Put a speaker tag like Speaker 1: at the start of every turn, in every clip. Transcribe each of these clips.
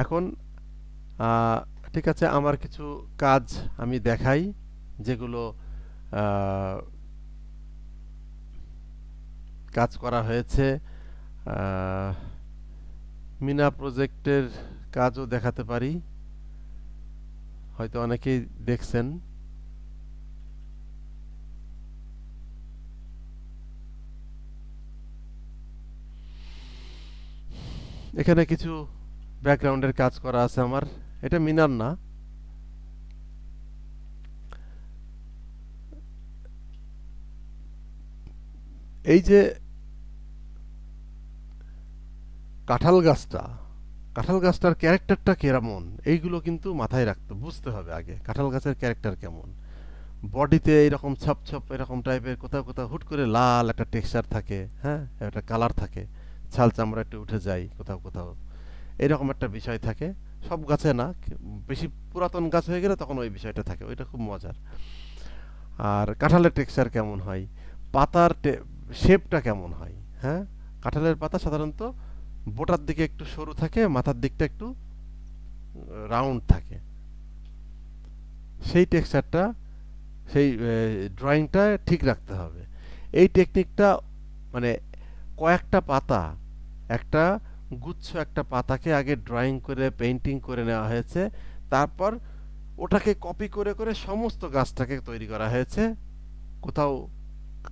Speaker 1: এখন আহ, ঠিক আছে, আমার কিছু কাজ আমি দেখাই যেগুলো আহ, কাজ করা হয়েছে। আহ, মিনা প্রজেক্টের কাজও দেখাতে পারি, হয়তো অনেকেই দেখছেন। এখানে কিছু ব্যাকগ্রাউন্ডের কাজ করা আছে আমার। এটা মিনার না, এই যে কাঁঠাল গাছটা, কাঁঠাল গাছটার ক্যারেক্টারটা কেমন, এইগুলো কিন্তু মাথায় রাখতে বুঝতে হবে আগে কাঁঠাল গাছের ক্যারেক্টার কেমন। বডিতে এরকম ছাপ ছাপ এরকম টাইপের, কোথাও কোথাও হুট করে লাল একটা টেক্সচার থাকে, হ্যাঁ, একটা কালার থাকে, ছাল চামড়া একটু উঠে যায় কোথাও কোথাও, এরকম একটা বিষয় থাকে। সব গাছে না, বেশি পুরাতন গাছ হয়ে গেলে তখন ওই বিষয়টা থাকে, ওইটা খুব মজার। আর কাঁঠালের টেক্সচার কেমন হয়, পাতার শেপটা কেমন হয়, হ্যাঁ। কাঁঠালের পাতা সাধারণত বোটার দিকে একটু সরু থাকে, মাথার দিকটা একটু রাউন্ড থাকে। সেই টেক্সচারটা, সেই ড্রয়িংটা ঠিক রাখতে হবে। এই টেকনিকটা মানে কয়েকটা পাতা, একটা গুচ্ছ একটা পাতাকে আগে ড্রয়িং করে পেইন্টিং করে নেওয়া হয়েছে, তারপর ওটাকে কপি করে করে সমস্ত গাছটাকে তৈরি করা হয়েছে। কোথাও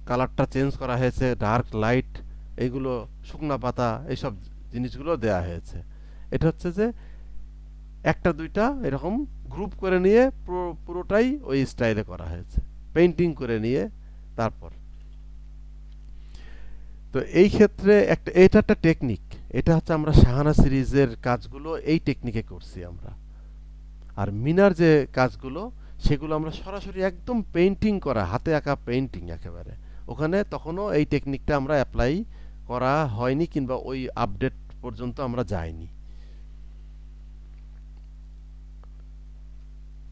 Speaker 1: কালারটা চেঞ্জ করা হয়েছে, ডার্ক লাইট, এইগুলো শুকনা পাতা, এইসব জিনিসগুলো দেয়া হয়েছে। এটা হচ্ছে যে একটা দুইটা এরকম গ্রুপ করে নিয়ে পুরোটাই ওই স্টাইলে করা হয়েছে, পেইন্টিং করে নিয়ে। তারপর তো এই ক্ষেত্রে একটা, এটা একটা টেকনিক। এটা হচ্ছে আমরা শাহানা সিরিজের কাজগুলো এই টেকনিকে করছি আমরা। আর মিনার যে কাজগুলো, সেগুলো আমরা সরাসরি একদম পেইন্টিং করা, হাতে আঁকা পেইন্টিং একেবারে। ওখানে তখনও এই টেকনিকটা আমরা অ্যাপ্লাই করা হয়নি, কিংবা ওই আপডেট পর্যন্ত আমরা যাইনি।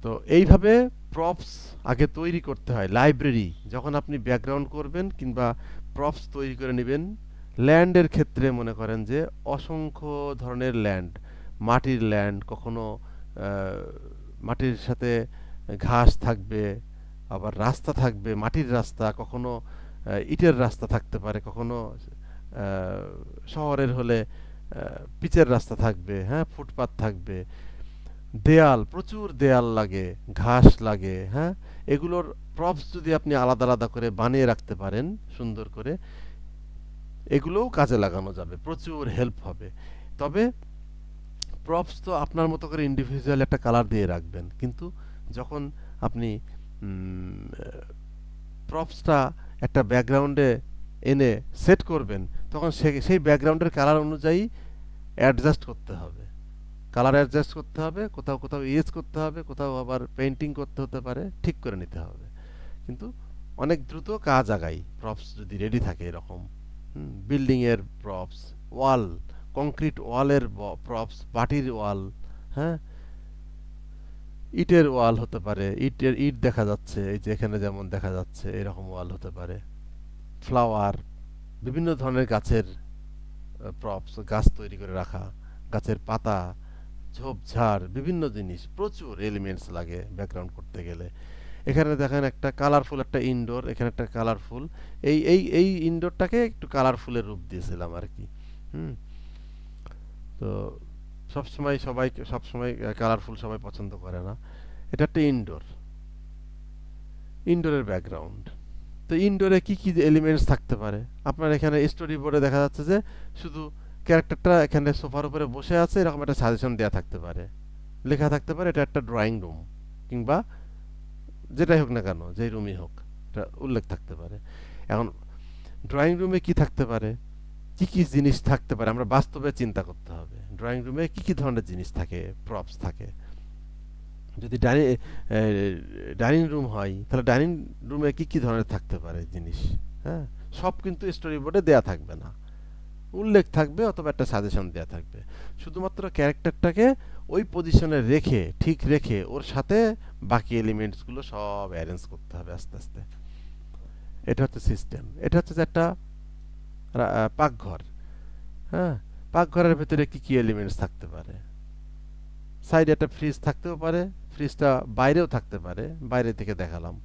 Speaker 1: তো এইভাবে প্রপস আগে তৈরি করতে হয়। লাইব্রেরি যখন আপনি ব্যাকগ্রাউন্ড করবেন কিংবা প্রপস তৈরি করে নেবেন, ল্যান্ডের ক্ষেত্রে মনে করেন যে অসংখ্য ধরনের ল্যান্ড, মাটির ল্যান্ড, কখনো মাটির সাথে ঘাস থাকবে, আবার রাস্তা থাকবে, মাটির রাস্তা, কখনো ইটের রাস্তা থাকতে পারে, কখনো শহরের হলে পিচের রাস্তা থাকবে, হ্যাঁ, ফুটপাত থাকবে, দেয়াল, প্রচুর দেয়াল লাগে, ঘাস লাগে, হ্যাঁ। এগুলোর প্রপস যদি আপনি আলাদা আলাদা করে বানিয়ে রাখতে পারেন সুন্দর করে, এগুলোও কাজে লাগানো যাবে, প্রচুর হেল্প হবে। তবে প্রপস তো আপনার মতো করে ইন্ডিভিজুয়াল একটা কালার দিয়ে রাখবেন, কিন্তু যখন আপনি প্রপসটা একটা ব্যাকগ্রাউন্ডে এনে সেট করবেন, তখন সেই ব্যাকগ্রাউন্ডের কালার অনুযায়ী অ্যাডজাস্ট করতে হবে, কালার অ্যাডজাস্ট করতে হবে, কোথাও কোথাও ইয়েজ করতে হবে, কোথাও আবার পেইন্টিং করতে হতে পারে, ঠিক করে নিতে হবে। কিন্তু অনেক দ্রুত কাজ আগাই প্রপস যদি রেডি থাকে এরকম। বিল্ডিং এর প্রপস, ওয়াল, কংক্রিট ওয়ালের প্রপস, মাটির ওয়াল, হ্যাঁ, ইটের ওয়াল হতে পারে, ইটের ইট দেখা যাচ্ছে এই যে এখানে যেমন দেখা যাচ্ছে, এরকম ওয়াল হতে পারে। ফ্লাওয়ার, বিভিন্ন ধরনের গাছের প্রপস, গাছ তৈরি করে রাখা, গাছের পাতা, ঝোপঝাড়, বিভিন্ন জিনিস, প্রচুর এলিমেন্টস লাগে ব্যাকগ্রাউন্ড করতে গেলে। এখানে দেখেন একটা কালারফুল একটা ইনডোর, এখানে একটা কালারফুল, এই ইনডোরটাকে একটু কালারফুলের রূপ দিয়েছিলাম আর কি। হুম। তো সবসময় সবাইকে সবসময় কালারফুল সবাই পছন্দ করে না। এটা একটা ইনডোর, ইনডোরের ব্যাকগ্রাউন্ড। তো ইনডোরে কি কি এলিমেন্টস থাকতে পারে, আপনার এখানে স্টোরি বোর্ডে দেখা যাচ্ছে যে শুধু ক্যারেক্টারটা এখানে সোফার উপরে বসে আছে, এরকম একটা সাজেশন দেওয়া থাকতে পারে, লেখা থাকতে পারে এটা একটা ড্রয়িং রুম, কিংবা যেটাই হোক না কেন, যেই রুমই হোক, এটা উল্লেখ থাকতে পারে। এখন ড্রয়িং রুমে কি থাকতে পারে, কি কি জিনিস থাকতে পারে, আমরা বাস্তবে চিন্তা করতে হবে ড্রয়িং রুমে কি কি ধরনের জিনিস থাকে, প্রপস থাকে। যদি ডাইনিং রুম হয়, তাহলে ডাইনিং রুমে কি কি ধরনের থাকতে পারে জিনিস, হ্যাঁ। সব কিন্তু স্টোরি বোর্ডে দেয়া থাকবে না, উল্লেখ থাকবে অথবা একটা সাজেশন দেয়া থাকবে। শুধুমাত্র ক্যারেক্টারটাকে ওই পজিশনে রেখে, ঠিক রেখে, ওর সাথে বাকি এলিমেন্টসগুলো সব অ্যারেঞ্জ করতে হবে আস্তে আস্তে। এটা হচ্ছে সিস্টেম। এটা হচ্ছে যে একটা পাকঘর, হ্যাঁ, পাকঘরের ভেতরে কি কি এলিমেন্টস থাকতে পারে, সাইডে একটা ফ্রিজ থাকতেও পারে, ফ্রিজটা বাইরেও থাকতে পারে, বাইরে থেকে দেখালাম,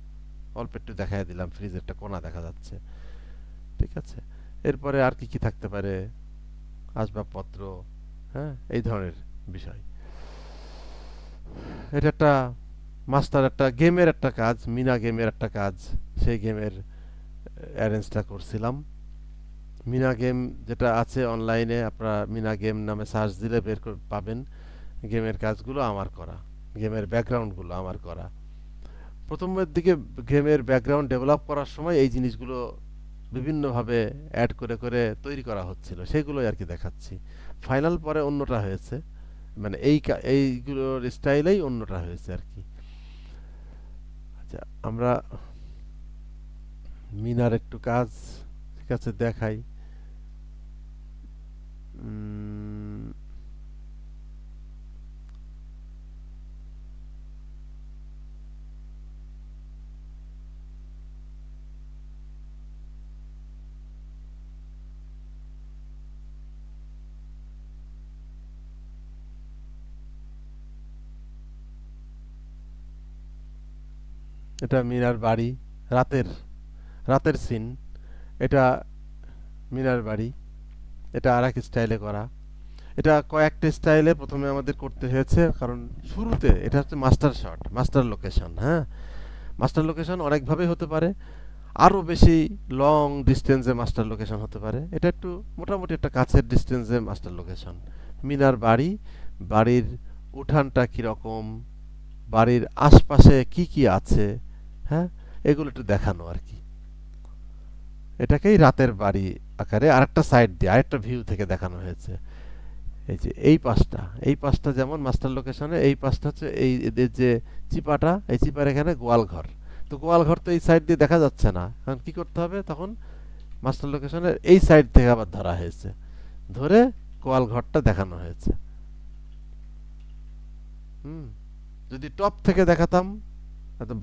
Speaker 1: অল্প একটু দেখাই দিলাম, ফ্রিজেরটা কোণা দেখা যাচ্ছে। ঠিক আছে, এরপরে আর কি কি থাকতে পারে, আসবাবপত্র, হ্যাঁ, এই ধরনের বিষয়। এটা একটা মাস্টার একটা গেমের একটা কাজ, মিনা গেমের একটা কাজ, সেই গেমের অ্যারেঞ্জটা করছিলাম। মিনা গেম যেটা আছে অনলাইনে, আপনারা মিনা গেম নামে সার্চ দিলে পাবেন। গেমের কাজগুলো আমার করা, গেমের ব্যাকগ্রাউন্ডগুলো আমার করা। প্রথমের দিকে গেমের ব্যাকগ্রাউন্ড ডেভেলপ করার সময় এই জিনিসগুলো বিভিন্নভাবে অ্যাড করে করে তৈরি করা হচ্ছিল, সেগুলোই আর কি দেখাচ্ছি। ফাইনাল পরে অন্যটা হয়েছে, মানে এইগুলোর স্টাইলেই অন্যটা হয়েছে আর কি। আচ্ছা, আমরা মিনার একটু কাজ, ঠিক আছে, দেখাই। উম, এটা মিনার বাড়ি, রাতের রাতের সিন। এটা মিনার বাড়ি, এটা আর এক স্টাইলে করা। এটা কয়েকটা স্টাইলে প্রথমে আমাদের করতে হয়েছে, কারণ শুরুতে এটা হচ্ছে মাস্টার শট, মাস্টার লোকেশন। হ্যাঁ, মাস্টার লোকেশন অনেকভাবে হতে পারে, আরও বেশি লং ডিস্টেন্সে মাস্টার লোকেশন হতে পারে। এটা একটু মোটামুটি একটা কাছের ডিস্টেন্সে মাস্টার লোকেশন। মিনার বাড়ি, বাড়ির উঠানটা কীরকম, বাড়ির আশপাশে কি কি আছে, হ্যাঁ, এগুলো একটু দেখানো আর কি। এটাকেই রাতের বাড়ি আকারে আরেকটা সাইড দিয়ে আরেকটা ভিউ থেকে দেখানো হয়েছে। এই যে এই পাশটা যেমন মাস্টার লোকেশনে, এই পাশটা হচ্ছে এই এদের যে চিপাটা, এই চিপার এখানে গোয়ালঘর। তো গোয়ালঘর তো এই সাইড দিয়ে দেখা যাচ্ছে না, কারণ কি করতে হবে তখন, মাস্টার লোকেশনের এই সাইড থেকে আবার ধরা হয়েছে, ধরে গোয়ালঘরটা দেখানো হয়েছে। হুম, যদি টপ থেকে দেখাতাম,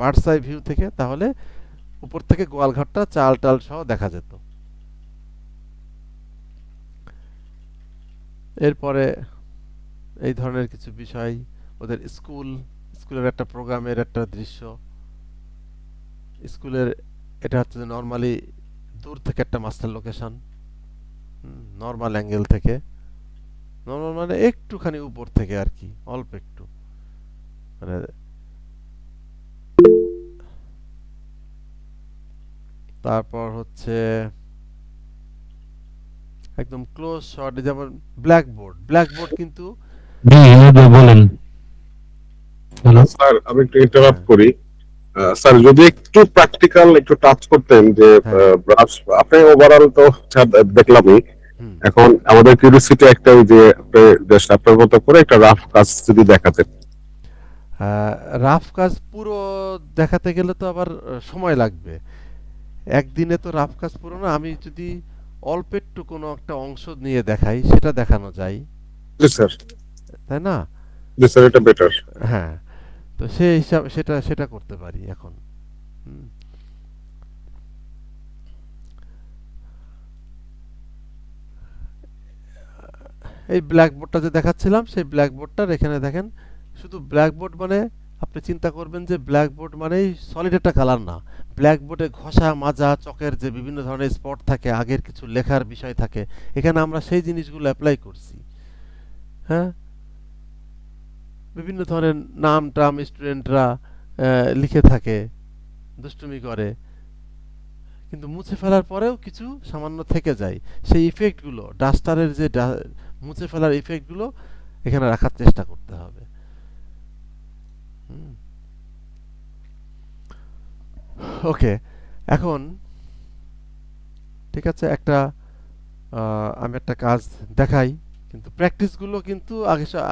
Speaker 1: বার্ডস আই ভিউ থেকে, তাহলে উপর থেকে গোয়ালঘরটা চাল টাল সহ দেখা যেত। এরপরে এই ধরনের কিছু বিষয়, ওদের স্কুলের একটা প্রোগ্রামের একটা দৃশ্য। স্কুলের এটা হচ্ছে নর্মালি দূর থেকে একটা মাস্টার লোকেশন, নর্মাল অ্যাঙ্গেল থেকে, নর্মাল মানে একটুখানি উপর থেকে আর কি, অল্প একটু, মানে তারপর হচ্ছে একদম ক্লোজ শট, যেমন ব্ল্যাকবোর্ড কিন্তু
Speaker 2: জি জি বলেন। হ্যালো।
Speaker 3: স্যার আমি একটু
Speaker 1: হ্যাঁ,
Speaker 3: ইন্টারাপ্ট করি। স্যার যদি একটু প্র্যাকটিক্যাল একটু টাচ করতেন যে
Speaker 1: হ্যাঁ,
Speaker 3: আপনি ওভারঅল তো স্যার দেখলামই,
Speaker 1: হুম।
Speaker 3: এখন আমাদের কিউরিওসিটি একটা ওই যে আপনি জাস্ট আপনার মতো করে একটা রাফ কাজ যদি দেখাতেন।
Speaker 1: রাফ কাজ পুরো দেখাতে গেলে তো আবার সময় লাগবে, একদিনে তো রাফ কাজ পুরো না। আমি যদি অল্প একটু কোনো একটা অংশ নিয়ে দেখাই, সেটা দেখানো যায়,
Speaker 3: জি স্যার,
Speaker 1: তাই না?
Speaker 3: জি স্যার, এটা বেটার।
Speaker 1: হ্যাঁ, তো সেই হিসাব সেটা সেটা করতে পারি এখন। হুম, এই ব্ল্যাকবোর্ডটা যে দেখাচ্ছিলাম, সেই ব্ল্যাকবোর্ডটার এখানে দেখেন, শুধু ব্ল্যাকবোর্ড মানে আপনি চিন্তা করবেন যে ব্ল্যাকবোর্ড মানেই সলিড একটা কালার না। ব্ল্যাকবোর্ডে ঘষা মাজা চকের যে বিভিন্ন ধরনের স্পট থাকে, আগের কিছু লেখার বিষয় থাকে, এখানে আমরা সেই জিনিসগুলো অ্যাপ্লাই করছি। হ্যাঁ, বিভিন্ন ধরনের নাম টাম স্টুডেন্টরা লিখে থাকে, দুষ্টুমি করে, কিন্তু মুছে ফেলার পরেও কিছু সামান্য থেকে যায়। সেই ইফেক্টগুলো, ডাস্টারের যে মুছে ফেলার ইফেক্টগুলো এখানে রাখার চেষ্টা করতে হবে। ওকে, এখন ঠিক আছে, আমি একটা কাজ দেখাই, কিন্তু প্র্যাকটিসগুলো কিন্তু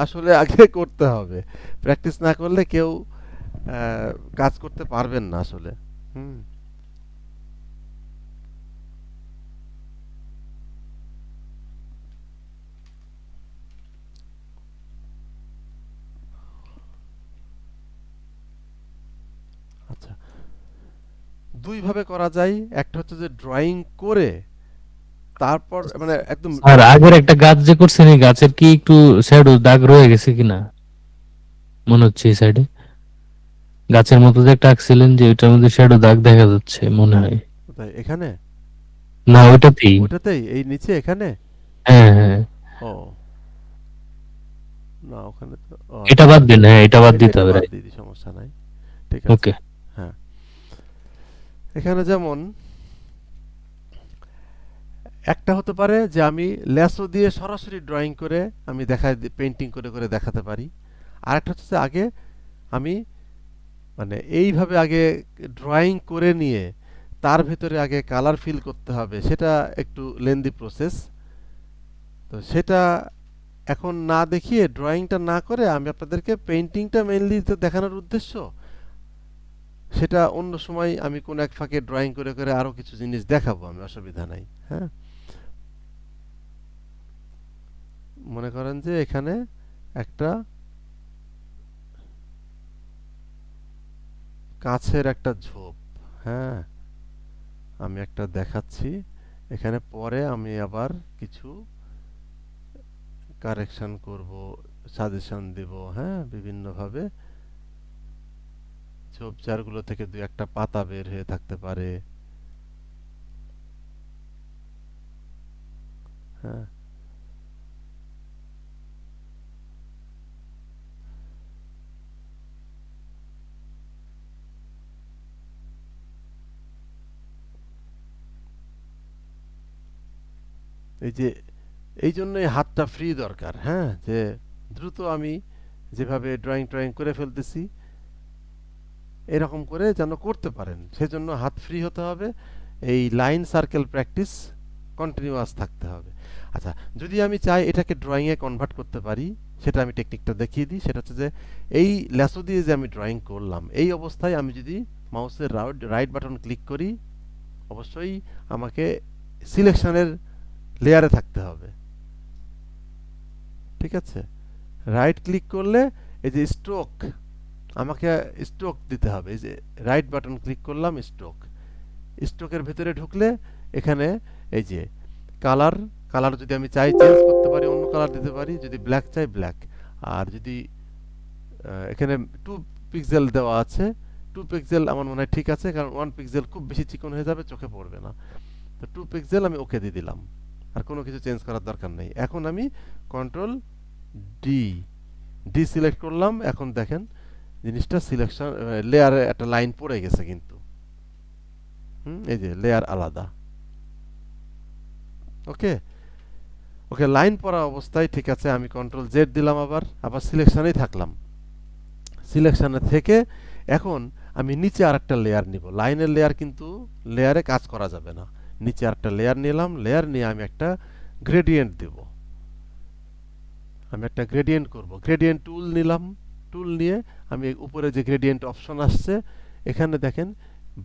Speaker 1: আসলে আগে করতে হবে। প্র্যাকটিস না করলে কেউ আহ, কাজ করতে পারবেন না আসলে। হুম, আচ্ছা, দুই ভাবে করা যায়। একটা হচ্ছে যে ড্রয়িং করে তারপর মানে একদম,
Speaker 2: আর আগের একটা গাছ যে করছেন, এই গাছের কি একটু শ্যাডো দাগ রয়ে গেছে কিনা? মনে হচ্ছে এই সাইডে গাছের মতো যে একটা আঁকছিলেন যে ওইটার মধ্যে শ্যাডো দাগ দেখা যাচ্ছে মনে হয়।
Speaker 1: কোথায় এখানে?
Speaker 2: না ওইটাতেই।
Speaker 1: ওটাতেই এই নিচে এখানে?
Speaker 2: হ্যাঁ হ্যাঁ,
Speaker 1: ও না, ওখানে তো ও
Speaker 2: এটা
Speaker 1: আচ্ছা,
Speaker 2: বাদ দিন, হ্যাঁ এটা বাদ
Speaker 1: এটা
Speaker 2: দিতে
Speaker 1: এটা
Speaker 2: হবে,
Speaker 1: বাদ
Speaker 2: রাইট।
Speaker 1: দিয়ে দিই, সমস্যা নাই। ঠিক আছে।
Speaker 2: ওকে।
Speaker 1: হ্যাঁ, এখানে যেমন একটা হতে পারে যে আমি ল্যাসো দিয়ে সরাসরি ড্রয়িং করে আমি দেখাই, পেন্টিং করে করে দেখাতে পারি। আর একটা হচ্ছে যে আগে আমি মানে এইভাবে আগে ড্রয়িং করে নিয়ে তার ভিতরে আগে কালার ফিল করতে হবে, সেটা একটু লেন্দি প্রসেস। তো সেটা এখন না দেখিয়ে, ড্রয়িংটা না করে আমি আপনাদেরকে পেইন্টিংটা মেইনলি তো দেখানোর উদ্দেশ্য, সেটা অন্য সময় আমি কোন এক ফাঁকে ড্রয়িং করে করে আরো কিছু জিনিস দেখাবো, আমি অসুবিধা নাই। হ্যাঁ, মনে করেন যে এখানে একটা কাছের একটা ঝোপ, হ্যাঁ আমি একটা দেখাচ্ছি, এখানে পরে আমি আবার কিছু কারেকশন করব, সাজেশন দেব, হ্যাঁ বিভিন্নভাবে ঝোপঝাড়গুলো থেকে দু একটা পাতা বের হয়ে থাকতে পারে। হ্যাঁ, এই যে এই জন্যই হাতটা ফ্রি দরকার, হ্যাঁ যে দ্রুত আমি যেভাবে ড্রয়িং ট্রয়িং করে ফেলতেছি এরকম করে যেন করতে পারেন, সেজন্য হাত ফ্রি হতে হবে। এই লাইন সার্কেল প্র্যাকটিস কন্টিনিউয়াস থাকতে হবে। আচ্ছা, যদি আমি চাই এটাকে ড্রয়িংয়ে কনভার্ট করতে পারি, সেটা আমি টেকনিকটা দেখিয়ে দিই। সেটা হচ্ছে যে এই ল্যাসো দিয়ে যে আমি ড্রয়িং করলাম, এই অবস্থায় আমি যদি মাউসের রাইট বাটন ক্লিক করি, অবশ্যই আমাকে সিলেকশনের লেয়ারে থাকতে হবে। ঠিক আছে, রাইট ক্লিক করলে এই যে স্ট্রোক, আমাকে স্ট্রোক দিতে হবে। এই যে রাইট বাটন ক্লিক করলাম, স্ট্রোক, স্ট্রোকের ভেতরে ঢুকলে এখানে এই যে কালার, কালার যদি আমি চাই চেঞ্জ করতে পারি, অন্য কালার দিতে পারি, যদি ব্ল্যাক চাই ব্ল্যাক। আর যদি এখানে 2 পিক্সেল দেওয়া আছে, 2 পিক্সেল আমার মনে হয় ঠিক আছে, কারণ 1 পিক্সেল খুব বেশি চিকন হয়ে যাবে, চোখে পড়বে না। তো 2 পিক্সেল আমি ওকে দিয়ে দিলাম, আর কোনো কিছু চেঞ্জ করার দরকার নেই। এখন আমি কন্ট্রোল ডি, ডি সিলেক্ট করলাম। এখন দেখেন জিনিসটা সিলেকশন লেয়ারে একটা লাইন পড়ে গেছে কিন্তু। এই যে লেয়ার আলাদা। ওকে, ওকে, লাইন পড়া অবস্থায় ঠিক আছে, আমি কন্ট্রোল জেড দিলাম, আবার আবার সিলেকশনেই থাকলাম। সিলেকশনে থেকে এখন আমি নিচে আরেকটা লেয়ার নিব, লাইনের লেয়ার কিন্তু লেয়ারে কাজ করা যাবে না। নিচে আরেকটা লেয়ার নিলাম, লেয়ার নিয়ে আমি একটা গ্রেডিয়েন্ট দেব, আমি একটা গ্রেডিয়েন্ট করব। গ্রেডিয়েন্ট টুল নিলাম, টুল নিয়ে আমি উপরে যে গ্রেডিয়েন্ট অপশন আসছে, এখানে দেখেন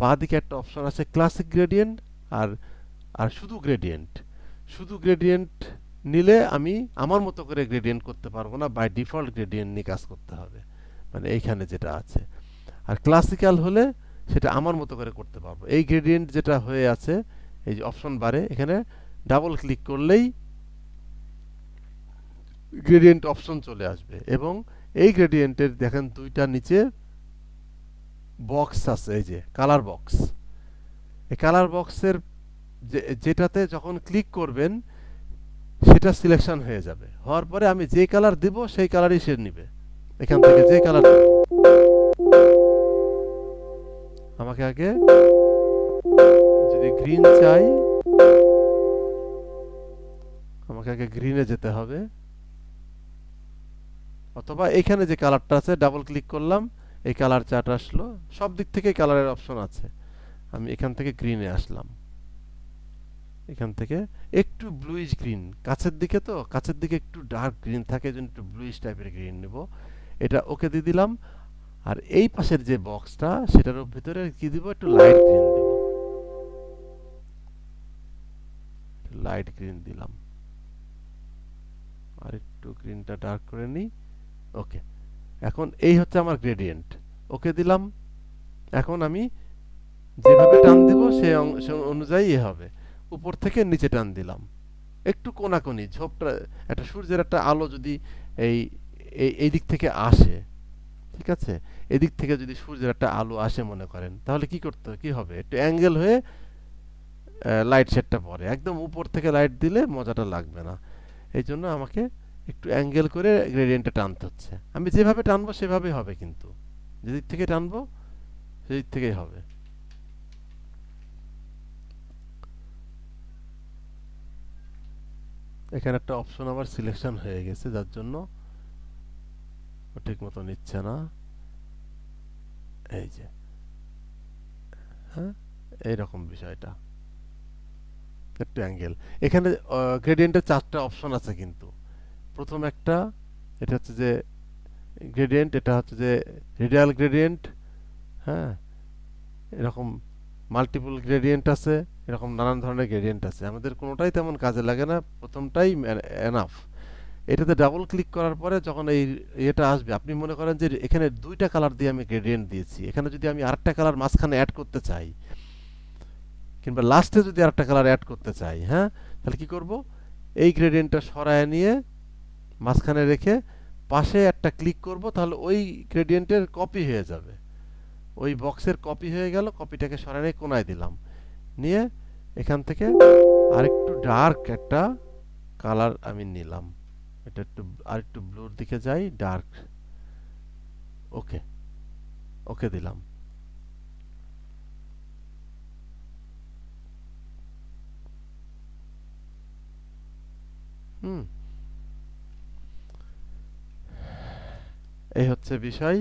Speaker 1: বাঁ দিকে একটা অপশন আছে ক্লাসিক গ্রেডিয়েন্ট, আর আর শুধু গ্রেডিয়েন্ট। শুধু গ্রেডিয়েন্ট নিলে আমি আমার মতো করে গ্রেডিয়েন্ট করতে পারবো না, বাই ডিফল্ট গ্রেডিয়েন্ট নিয়ে কাজ করতে হবে, মানে এইখানে যেটা আছে। আর ক্লাসিক্যাল হলে সেটা আমার মতো করে করতে পারবো। এই গ্রেডিয়েন্ট যেটা হয়ে আছে এই যে অপশন বারে, এখানে ডাবল ক্লিক করলেই গ্রেডিয়েন্ট অপশন চলে আসবে, এবং এই গ্রেডিয়েন্টের দেখেন দুইটা নিচে বক্স আছে, এই যে কালার বক্স। এই কালার বক্সের যেটাতে যখন ক্লিক করবেন সেটা সিলেকশন হয়ে যাবে, হওয়ার পরে আমি যে কালার দিব সেই কালারই সে নিবে। এখান থেকে যে কালার দেব, আমাকে আগে যদি গ্রিন চাই, আমাকে আগে গ্রিনে যেতে হবে, অথবা এখানে যে কালারটা আছে ডাবল ক্লিক করলাম, এই কালার চার্ট আসলো, সব দিক থেকে কালারের অপশন আছে। আমি এখান থেকে গ্রিনে আসলাম, এখান থেকে একটু ব্লুইশ গ্রিন, কাছের দিকে তো কাছের দিকে একটু ডার্ক গ্রিন থাকে, এজন্য একটু ব্লুইশ টাইপের গ্রিন নেব, এটা ওকে দিয়ে দিলাম। আর এই পাশের যে বক্সটা সেটার ভিতরে কি দিব, একটু লাইট গ্রিন দেব, লাইট গ্রিন দিলাম, আর একটু গ্রিনটা ডার্ক করে নিই। ওকে, এখন এই হচ্ছে আমার গ্রেডিয়েন্ট, ওকে দিলাম। এখন আমি যেভাবে টান দিব সেই অনুযায়ী হবে, উপর থেকে নিচে টান দিলাম, একটু কোনাকুনি ঝোপটা, একটা সূর্যের একটা আলো যদি এই এই দিক থেকে আসে, ঠিক আছে? এদিক থেকে যদি সূর্যের একটা আলো আসে মনে করেন, তাহলে কি হবে, একটু অ্যাঙ্গেল হয়ে লাইট শেডটা পড়ে, একদম উপর থেকে লাইট দিলে মজাটা লাগবে না। এই জন্য আমাকে একটু অ্যাঙ্গেল করে গ্রেডিয়েন্টটা টানতে হচ্ছে। আমি যেভাবে টানবো সেভাবেই হবে, কিন্তু যেদিক থেকে টানবো সেদিক থেকেই হবে। এখানে একটা অপশন আমার সিলেকশন হয়ে গেছে, যার জন্য ও ঠিক মতো নিচ্ছে না। এই যে, হ্যাঁ, এইরকম বিষয়টা, একটু অ্যাঙ্গেল। এখানে গ্রেডিয়েন্টের 4টা অপশন আছে, কিন্তু প্রথম একটা, এটা হচ্ছে যে গ্রেডিয়েন্ট, এটা হচ্ছে যে রেডিয়াল গ্রেডিয়েন্ট, হ্যাঁ, এরকম মাল্টিপল গ্রেডিয়েন্ট আছে, এরকম নানান ধরনের গ্রেডিয়েন্ট আছে। আমাদের কোনোটাই তেমন কাজে লাগে না, প্রথমটাই এনাফ। এটাতে ডাবল ক্লিক করার পরে যখন এই এটা আসবে, আপনি মনে করেন যে এখানে 2টা কালার দিয়ে আমি গ্রেডিয়েন্ট দিয়েছি, এখানে যদি আমি আরেকটা কালার মাঝখানে অ্যাড করতে চাই, কিংবা লাস্টে যদি আরেকটা কালার অ্যাড করতে চাই, হ্যাঁ, তাহলে কি করব, এই গ্রেডিয়েন্টটা সরায় নিয়ে মাঝখানে রেখে পাশে একটা ক্লিক করব, তাহলে ওই গ্রেডিয়েন্টের কপি হয়ে যাবে, ওই বক্সের কপি হয়ে গেল। কপিটাকে সরায় নিয়ে কোনায় দিলাম, নিয়ে এখান থেকে আরেকটু ডার্ক একটা কালার আমি নিলাম, এটা একটু আরেকটু ব্লুর দিকে যাই, ডার্ক, ওকে, ওকে দিলাম। হুম, এই হচ্ছে বিষয়।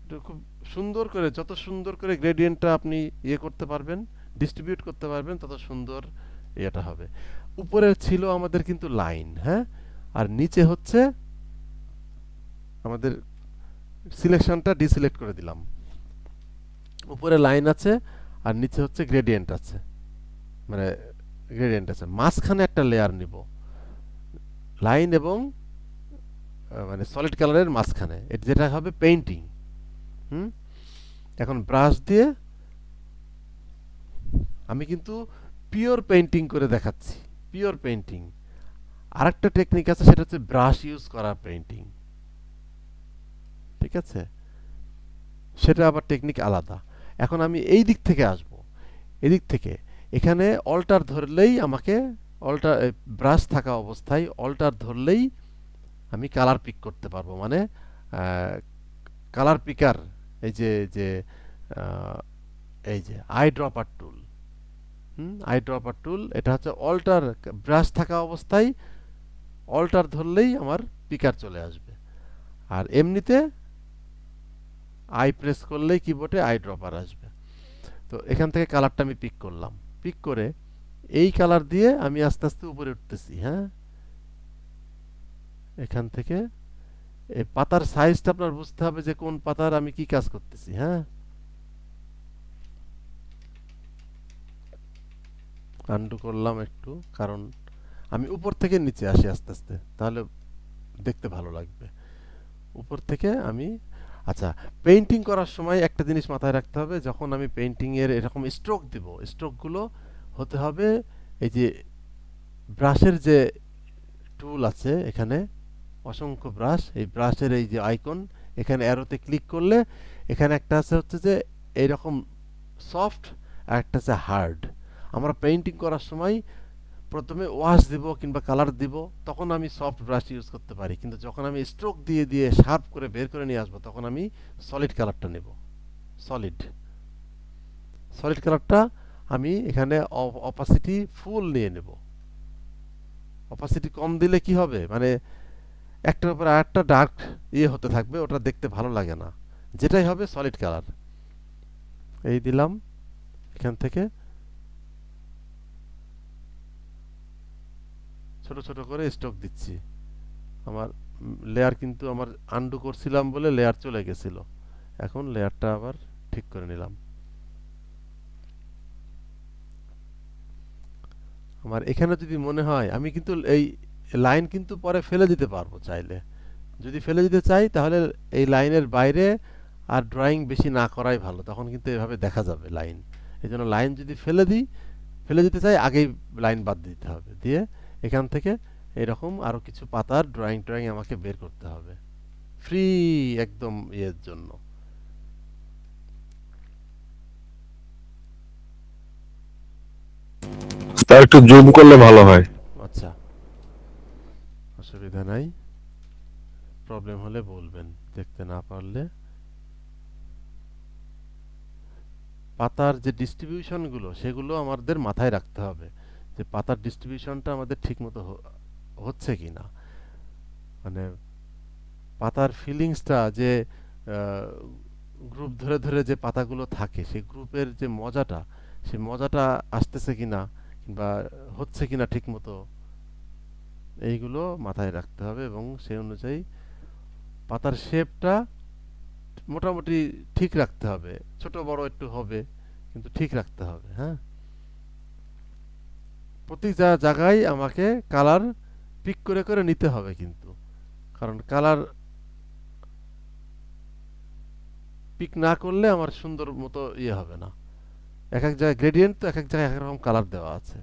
Speaker 1: এটা খুব সুন্দর করে, যত সুন্দর করে গ্রেডিয়েন্টটা আপনি ইয়ে করতে পারবেন, ডিস্ট্রিবিউট করতে পারবেন, তত সুন্দর এটা হবে। উপরে ছিল আমাদের কিন্তু লাইন, হ্যাঁ, আর নিচে হচ্ছে আমাদের সিলেকশনটা ডিসিলেক্ট করে দিলাম। উপরে লাইন আছে আর নিচে হচ্ছে গ্রেডিয়েন্ট আছে, মানে গ্রেডিয়েন্ট আছে, মাঝখানে একটা লেয়ার নিব, লাইন এবং মানে সলিড কালারের মাঝখানে, এটা যেটা হবে পেইন্টিং। হুম, এখন ব্রাশ দিয়ে আমি কিন্তু পিওর পেইন্টিং করে দেখাচ্ছি, পিওর পেইন্টিং। আরেকটা টেকনিক আছে, সেটা হচ্ছে ব্রাশ ইউজ করা পেইন্টিং, ঠিক আছে, সেটা আবার টেকনিক আলাদা। এখন আমি এই দিক থেকে আসব, এদিক থেকে এখানে অল্টার ধরলেই আমাকে, অল্টার ব্রাশ থাকা অবস্থায় অল্টার ধরলেই আমি কালার পিক করতে পারবো, মানে কালার পিকার, এই যে যে আহ, এই যে I dropper tool, I dropper টুল, এটা হচ্ছে অল্টার, ব্রাশ থাকা অবস্থায় অল্টার ধরলেই আমার পিকার চলে আসবে। আর এমনিতে আই প্রেস করলেই কিবোর্ডে আই ড্রপার আসবে। তো এখান থেকে কালারটা আমি পিক করলাম, পিক করে এই কালার দিয়ে আমি আস্তে আস্তে উপরে উঠতেছি, হ্যাঁ, এখান থেকে এই পাতার সাইজটা আপনার বুঝতে হবে যে কোন পাতার আমি কি কাজ করতেছি, হ্যাঁ। আন্ডু করলাম একটু, কারণ আমি উপর থেকে নিচে আসি আস্তে আস্তে, তাহলে দেখতে ভালো লাগবে। উপর থেকে আমি, আচ্ছা, পেইন্টিং করার সময় একটা জিনিস মাথায় রাখতে হবে, যখন আমি পেইন্টিং এর এরকম স্ট্রোক দিব, স্ট্রোকগুলো হতে হবে এই যে ব্রাশের যে টুল আছে এখানে, অসংখ্য ব্রাশ, এই ব্রাশের এই যে আইকন, এখানে অ্যারোতে ক্লিক করলে এখানে একটা আছে হচ্ছে যে এইরকম সফট, আর একটা আছে হার্ড। আমরা পেইন্টিং করার সময় প্রথমে ওয়াশ দিব কিংবা কালার দিব, তখন আমি সফট ব্রাশ ইউজ করতে পারি, কিন্তু যখন আমি স্ট্রোক দিয়ে দিয়ে শার্প করে বের করে নিয়ে আসবো, তখন আমি সলিড কালারটা নেব। সলিড, সলিড কালারটা আমি এখানে অপাসিটি ফুল নিয়ে নেব। অপাসিটি কম দিলে কি হবে, মানে একটার উপর আরেকটা ডার্ক ইয়ে হতে থাকবে, ওটা দেখতে ভালো লাগে না, যেটাই হবে সলিড কালার। এই দিলাম, এখান থেকে ছোট ছোট করে স্ট্রোক দিচ্ছি। আমার লেয়ার কিন্তু আমার আন্ডু করছিলাম বলে লেয়ার চলে গেছিল, এখন লেয়ারটা আবার ঠিক করে নিলাম। আমার এখানে যদি মনে হয়, আমি কিন্তু এই লাইন কিন্তু পরে ফেলে দিতে পারবো চাইলে, যদি ফেলে দিতে চাই তাহলে এই লাইনের বাইরে আর ড্রয়িং বেশি না করাই ভালো, তখন কিন্তু এভাবে দেখা যাবে লাইন। এই জন্য লাইন যদি ফেলে দিতে চাই আগেই লাইন বাদ দিতে হবে, দিয়ে এখান থেকে এরকম আরো কিছু পাতার ড্রয়িং আমাকে বের করতে হবে ফ্রি একদম ইয়ের জন্য।
Speaker 3: স্যার একটু জুম করলে ভালো হয়।
Speaker 1: আচ্ছা, অসুবিধা নাই, প্রবলেম হলে বলবেন, দেখতে না পারলে। পাতার যে ডিস্ট্রিবিউশনগুলো সেগুলো আমাদের মাথায় রাখতে হবে, যে পাতার ডিস্ট্রিবিউশনটা আমাদের ঠিকমতো হচ্ছে কিনা। মানে পাতার ফিলিংসটা যে গ্রুপ ধরে ধরে যে পাতাগুলো থাকে সেই গ্রুপের যে মজাটা, সেই মজাটা আসতেছে কিনা কিংবা হচ্ছে কিনা ঠিকমতো, এইগুলো মাথায় রাখতে হবে এবং সেই অনুযায়ী পাতার শেপটা মোটামুটি ঠিক রাখতে হবে, ছোট বড় একটু হবে কিন্তু ঠিক রাখতে হবে। হ্যাঁ, প্রতি জায়গায় আমাকে কালার পিক করে করে নিতে হবে কিন্তু, কারণ কালার পিক না করলে আমার সুন্দর মতো ইয়ে হবে না। এক এক জায়গায় গ্রেডিয়েন্ট, তো এক এক জায়গায় এক এক রকম কালার দেওয়া আছে।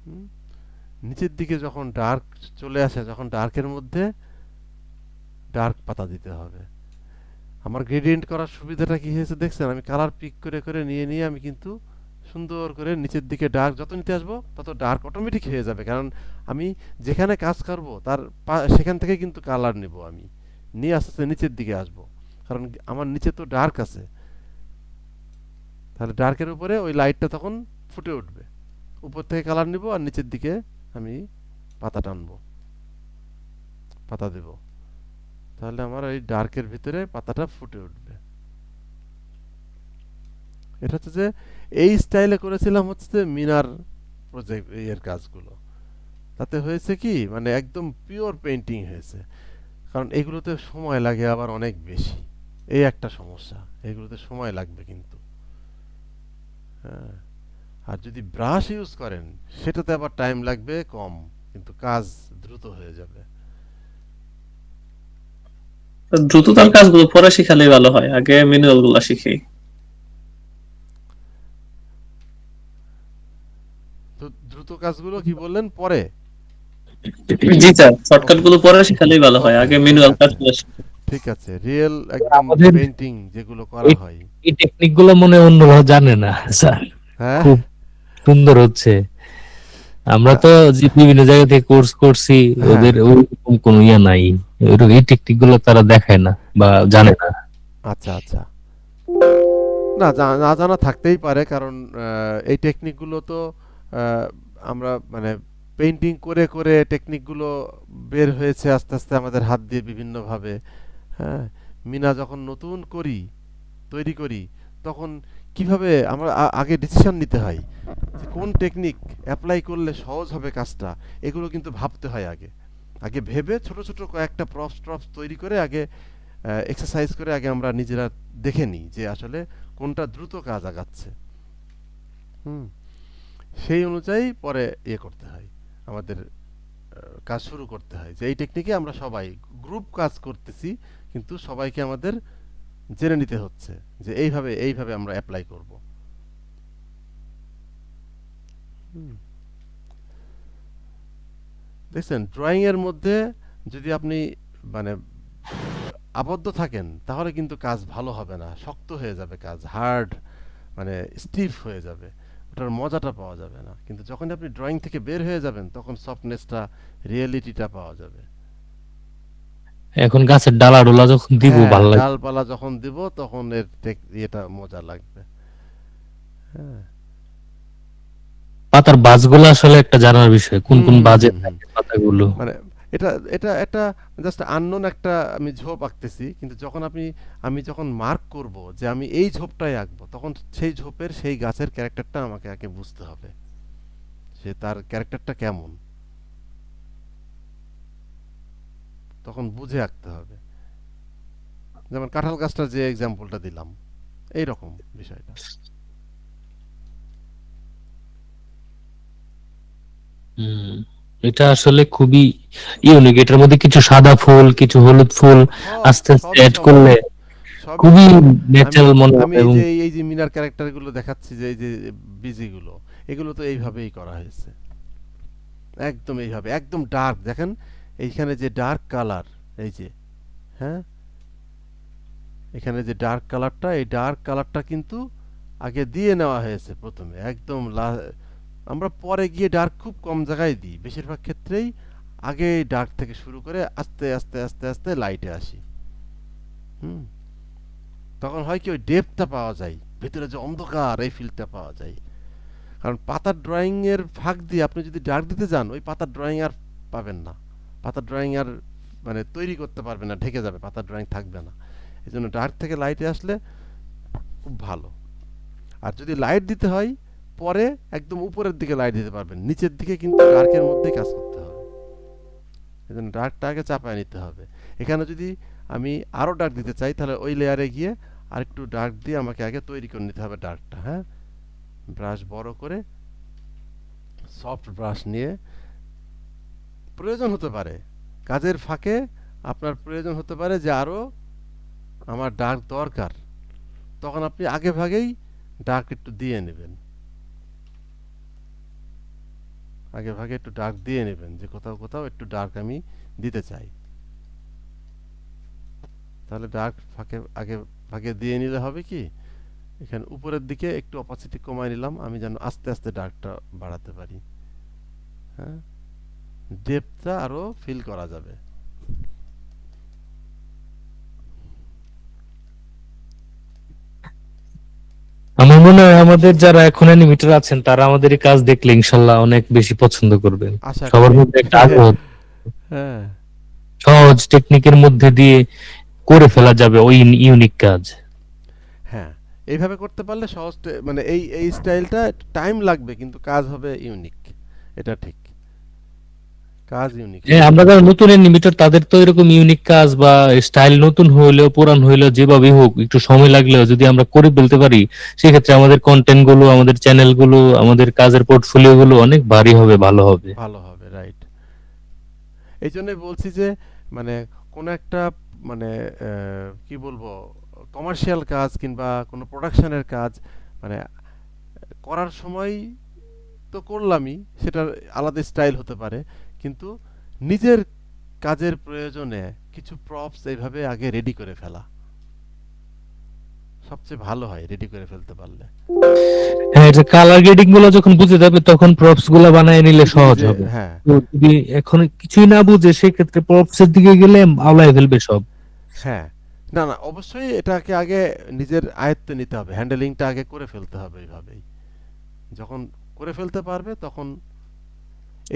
Speaker 1: হুম, নিচের দিকে যখন ডার্ক চলে আসে, যখন ডার্কের মধ্যে ডার্ক পাতা দিতে হবে। আমার গ্রেডিয়েন্ট করার সুবিধাটা কি হয়েছে দেখছেন, আমি কালার পিক করে করে নিয়ে নিয়ে আমি কিন্তু সুন্দর করে নিচের দিকে ডার্ক যত নিতে আসবো তত ডার্ক অটোমেটিক হয়ে যাবে, কারণ আমি যেখানে কাজ করব তার সেখান থেকে কিন্তু কালার নেব, আমি নিয়ে আস্তে আস্তে নিচের দিকে আসব, কারণ আমার নিচে তো ডার্ক আছে। তাহলে ডার্কের উপরে ওই লাইটটা তখন ফুটে উঠবে, উপর থেকে কালার নিব আর নিচের দিকে আমি পাতা টানবো, পাতা দেব, তাহলে আমার এই ডার্কের ভিতরে পাতাটা ফুটে উঠবে। এটা হচ্ছে যে এই স্টাইলে করেছিলাম হচ্ছে যে মিনার প্রজেক্ট এর কাজগুলো, তাতে হয়েছে কি মানে একদম পিওর পেইন্টিং হয়েছে। কারণ এগুলোতে সময় লাগে আবার অনেক বেশি, এই একটা সমস্যা, এগুলোতে সময় লাগবে কিন্তু। হ্যাঁ, আর যদি ব্রাশ ইউজ করেন সেটাতে আবার টাইম লাগবে কম, কিন্তু কাজ দ্রুত হয়ে যাবে।
Speaker 4: দ্রুততার কাজগুলো পরে শিখালেই ভালো হয়, আগে ম্যানুয়াল গুলা শিখি।
Speaker 1: তো দ্রুত কাজগুলো কি বললেন পরে?
Speaker 4: জি স্যার, শর্টকাট
Speaker 1: ওকে,
Speaker 4: গুলো পরে শিখালেই ভালো হয়,
Speaker 1: ওকে,
Speaker 4: আগে
Speaker 1: ঠিক
Speaker 4: ম্যানুয়াল
Speaker 1: আছে,
Speaker 4: কাজগুলো শিখি।
Speaker 1: ঠিক আছে, রিয়েল একদম
Speaker 2: আমাদের
Speaker 1: পেইন্টিং যেগুলো করা
Speaker 2: এই
Speaker 1: হয়।
Speaker 2: এই টেকনিক গুলো মনে হয় অন্যরা জানে না স্যার,
Speaker 1: হ্যাঁ,
Speaker 2: খুব সুন্দর হচ্ছে। আমরা
Speaker 1: না,
Speaker 2: তো যে বিভিন্ন জায়গা থেকে কোর্স করছি,
Speaker 1: হ্যাঁ,
Speaker 2: ওদের ওরকম কোনো ইয়া নাই, এই টেকনিক গুলো তারা দেখায় না বা জানে না।
Speaker 1: আচ্ছা আচ্ছা, না না জানা থাকতেই পারে, কারণ এই টেকনিকগুলো তো আহ, আমরা মানে পেইন্টিং করে করে টেকনিকগুলো বের হয়েছে আস্তে আস্তে আমাদের হাত দিয়ে বিভিন্নভাবে। হ্যাঁ, মিনা যখন নতুন তৈরি করি তখন কিভাবে আমরা আগে ডিসিশন নিতে হয় যে কোন টেকনিক অ্যাপ্লাই করলে সহজ হবে কাজটা, এগুলো কিন্তু ভাবতে হয় আগে। আগে ভেবে ছোট ছোট কয়েকটা প্রপস তৈরি করে আগে এক্সারসাইজ করে আগে আমরা নিজেরা দেখে নিই যে আসলে কোনটা দ্রুত কাজ আগাচ্ছে। হুম, সেই অনুযায়ী পরে ইয়ে করতে হয়, আমাদের কাজ শুরু করতে হয় যে এই টেকনিকে আমরা সবাই গ্রুপ কাজ করতেছি, কিন্তু সবাইকে আমাদের জেনে নিতে হচ্ছে যে এইভাবে এইভাবে আমরা অ্যাপ্লাই করব। হুম, দেখছেন ড্রয়িং এর মধ্যে যদি আপনি মানে আবদ্ধ থাকেন তাহলে কিন্তু কাজ ভালো হবে না, শক্ত হয়ে যাবে কাজ, হার্ড মানে স্টিফ হয়ে যাবে, ওটার মজাটা পাওয়া যাবে না। কিন্তু যখন আপনি ড্রয়িং থেকে বের হয়ে যাবেন তখন সফটনেসটা, রিয়েলিটিটা পাওয়া যাবে।
Speaker 2: এখন গাছের ডালা ডোলা যখন দিব
Speaker 1: হ্যাঁ,
Speaker 2: ভালো লাগে।
Speaker 1: ডালপালা যখন দিব তখন এর ইয়েটা মজা লাগবে। হ্যাঁ,
Speaker 2: পাতার বাজগুলো আসলে একটা জানার বিষয়, কোন
Speaker 1: হুম
Speaker 2: কোন
Speaker 1: হুম
Speaker 2: বাজে
Speaker 1: হুম হুম,
Speaker 2: থাকে পাতাগুলো।
Speaker 1: মানে এটা এটা একটা জাস্ট আননোন একটা আমি ঝোপ আঁকতেছি, কিন্তু যখন আমি যখন মার্ক করব যে আমি এই ঝোপটাই আঁকবো, তখন সেই ঝোপের সেই গাছের ক্যারেক্টারটা আমাকে আগে বুঝতে হবে, সে তার ক্যারেক্টারটা কেমন, তখন বুঝে আঁকতে হবে। যেমন কাঁঠাল গাছটার যে এক্সাম্পলটা দিলাম, এই রকম বিষয়টা।
Speaker 2: হুম, এটা আসলে খুবই ইউনিক। এটার মধ্যে কিছু সাদা ফুল, কিছু হলুদ ফুল
Speaker 1: সব
Speaker 2: আস্তে আস্তে
Speaker 1: সবই
Speaker 2: অ্যাড করলে
Speaker 1: সম্ভব, সবই
Speaker 2: খুবই
Speaker 1: সম্ভব। আমি
Speaker 2: ন্যাচারাল মনে
Speaker 1: আমি
Speaker 2: হবে। এবং
Speaker 1: এই যে মিনার ক্যারেক্টারগুলো দেখাচ্ছি, যে এই যে বিজিগুলো, এগুলো তো এইভাবেই করা হয়েছে, একদম এইভাবে, একদম ডার্ক দেখেন, এইখানে যে ডার্ক কালার, এই যে, হ্যাঁ, এখানে যে ডার্ক কালারটা, এই ডার্ক কালারটা কিন্তু আগে দিয়ে নেওয়া হয়েছে প্রথমে, একদম আমরা পরে গিয়ে ডার্ক খুব কম জায়গায় দিই, বেশিরভাগ ক্ষেত্রেই আগে ডার্ক থেকে শুরু করে আস্তে আস্তে আস্তে আস্তে লাইটে আসি। হুম, তখন হয় কি, ওই ডেপথটা পাওয়া যায়, ভেতরে যে অন্ধকার এই ফিলটা পাওয়া যায়। কারণ পাতার ড্রয়িং এর ফাঁক দিয়ে আপনি যদি ডার্ক দিতে যান, ওই পাতার ড্রয়িং আর পাবেন না, পাতার ড্রয়িং আর মানে তৈরি করতে পারবেন না, ঢেকে যাবে, পাতার ড্রয়িং থাকবে না। এই জন্য ডার্ক থেকে লাইটে আসলে খুব ভালো। আর যদি লাইট দিতে হয়, পরে একদম উপরের দিকে লাইট দিতে পারবেন, নিচের দিকে কিন্তু ডার্কের মধ্যেই কাজ করতে হবে। এই জন্য ডার্কটা আগে চাপায় নিতে হবে। এখানে যদি আমি আরও ডার্ক দিতে চাই, তাহলে ওই লেয়ারে গিয়ে আরেকটু ডার্ক দিয়ে আমাকে আগে তৈরি করে নিতে হবে ডার্কটা। হ্যাঁ, ব্রাশ বড় করে, সফট ব্রাশ নিয়ে, প্রয়োজন হতে পারে কাজের ফাঁকে, আপনার প্রয়োজন হতে পারে যে আরও আমার ডার্ক দরকার, তখন আপনি আগে ভাগেই ডার্ক একটু দিয়ে নেবেন, আগে ভাগে একটু ডার্ক দিয়ে নেবেন, যে কোথাও কোথাও একটু ডার্ক আমি দিতে চাই, তাহলে ডার্ক ফাঁকে আগে ভাগে দিয়ে নিলে হবে কি, এখানে উপরের দিকে একটু অপাসিটি কমায় নিলাম আমি, যেন আস্তে আস্তে ডার্কটা বাড়াতে পারি। হ্যাঁ, ডেপথটা আরো ফিল করা যাবে।
Speaker 2: আমার মনে হয় আমাদের যারা এখন অ্যানিমেটর আছেন তারা আমাদের এই কাজ দেখলে ইনশাল্লাহ অনেক বেশি পছন্দ করবেন।
Speaker 1: আশা
Speaker 2: সবার
Speaker 1: করি।
Speaker 2: মধ্যে একটা আগ্রহ,
Speaker 1: হ্যাঁ,
Speaker 2: সহজ টেকনিকের মধ্যে দিয়ে করে ফেলা যাবে ওই ইউনিক কাজ।
Speaker 1: হ্যাঁ, এইভাবে করতে পারলে সহজ, মানে এই স্টাইলটা টাইম লাগবে, কিন্তু কাজ হবে ইউনিক, এটা ঠিক, কাজ ইউনিক
Speaker 2: হ্যাঁ,
Speaker 1: হবে।
Speaker 2: আমরা যারা নতুন অ্যানিমেটর তাদের তো এরকম ইউনিক কাজ বা স্টাইল নতুন হইলেও পুরান হইলেও যেভাবে হোক একটু সময় লাগলেও যদি আমরা করে ফেলতে পারি, সেক্ষেত্রে আমাদের কন্টেন্ট গুলো, আমাদের চ্যানেল গুলো, আমাদের কাজের পোর্টফোলিও গুলো অনেক ভারী হবে, ভালো হবে।
Speaker 1: ভালো হবে, রাইট। এই জন্যই বলছি যে মানে কোনো একটা, মানে কি বলবো, কমার্শিয়াল কাজ কিংবা কোনো প্রোডাকশনের কাজ, মানে করার সময় তো করলামই, সেটার আলাদা স্টাইল হতে পারে, কিন্তু নিজের কাজের প্রয়োজনে কিছু প্রপস এইভাবে আগে রেডি করে ফেলা সবচেয়ে ভালো হয়, রেডি করে ফেলতে পারলে।
Speaker 2: হ্যাঁ, এটা কালার গ্রেডিং গুলো যখন বুঝে যাবে তখন প্রপস গুলো বানায় নিলে
Speaker 1: নিজে
Speaker 2: সহজ
Speaker 1: নিজে,
Speaker 2: হবে।
Speaker 1: হ্যাঁ,
Speaker 2: তো যদি এখন কিছুই না বুঝে সেক্ষেত্রে প্রপস এর দিকে গেলে আওলায় ফেলবে সব।
Speaker 1: হ্যাঁ, না না, অবশ্যই এটাকে আগে নিজের আয়ত্তে নিতে হবে, হ্যান্ডেলিংটা আগে করে ফেলতে হবে এইভাবেই, যখন করে ফেলতে পারবে তখন,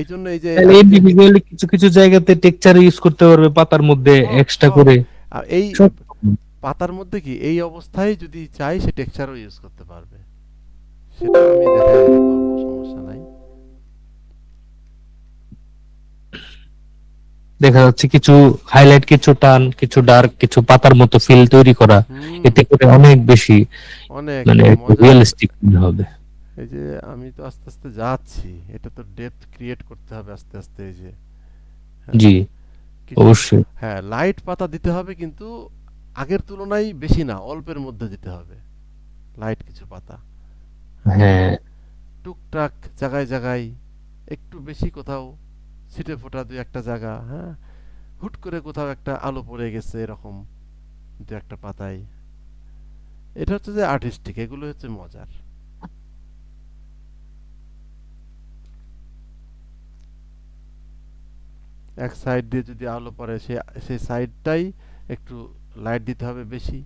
Speaker 1: এই জন্য এই যে
Speaker 2: তাহলে
Speaker 1: আমি যে
Speaker 2: ইন্ডিভিজুয়ালি কিছু কিছু জায়গাতে টেক্সচার ইউজ করতে পারবে পাতার মধ্যে
Speaker 1: সব
Speaker 2: এক্সট্রা
Speaker 1: সব
Speaker 2: করে
Speaker 1: এই
Speaker 2: সব।
Speaker 1: পাতার মধ্যে কি এই অবস্থায় যদি চাই সে টেক্সচারও ইউজ করতে পারবে, সেটা আমি দেখাই দিতে পারবো, সমস্যা নাই।
Speaker 2: দেখা যাচ্ছে কিছু হাইলাইট, কিছু টান, কিছু ডার্ক, কিছু পাতার মতো ফিল তৈরি করা,
Speaker 1: হুম,
Speaker 2: এতে করে অনেক বেশি
Speaker 1: অনেক
Speaker 2: মানে
Speaker 1: মজার।
Speaker 2: রিয়েলিস্টিক হবে।
Speaker 1: এই যে আমি তো আস্তে আস্তে যাচ্ছি, এটা তো ডেপথ ক্রিয়েট করতে হবে আস্তে আস্তে, এই যে, হ্যাঁ,
Speaker 2: জি,
Speaker 1: কিছু,
Speaker 2: অবশ্যই।
Speaker 1: হ্যাঁ, লাইট পাতা দিতে হবে, কিন্তু আগের তুলনায় বেশি না, অল্পের মধ্যে দিতে হবে লাইট কিছু পাতা। হ্যাঁ,
Speaker 2: হ্যাঁ,
Speaker 1: টুকটাক জায়গায় জায়গায় একটু বেশি, কোথাও ছিটে ফোটা দুই একটা জায়গা, হ্যাঁ, হুট করে কোথাও একটা আলো পড়ে গেছে এরকম দু একটা পাতায়, এটা হচ্ছে যে আর্টিস্টিক, এগুলো হচ্ছে মজার। এক সাইড দিয়ে যদি আলো পড়ে, সেই সাইডটাই একটু লাইট দিতে হবে বেশি।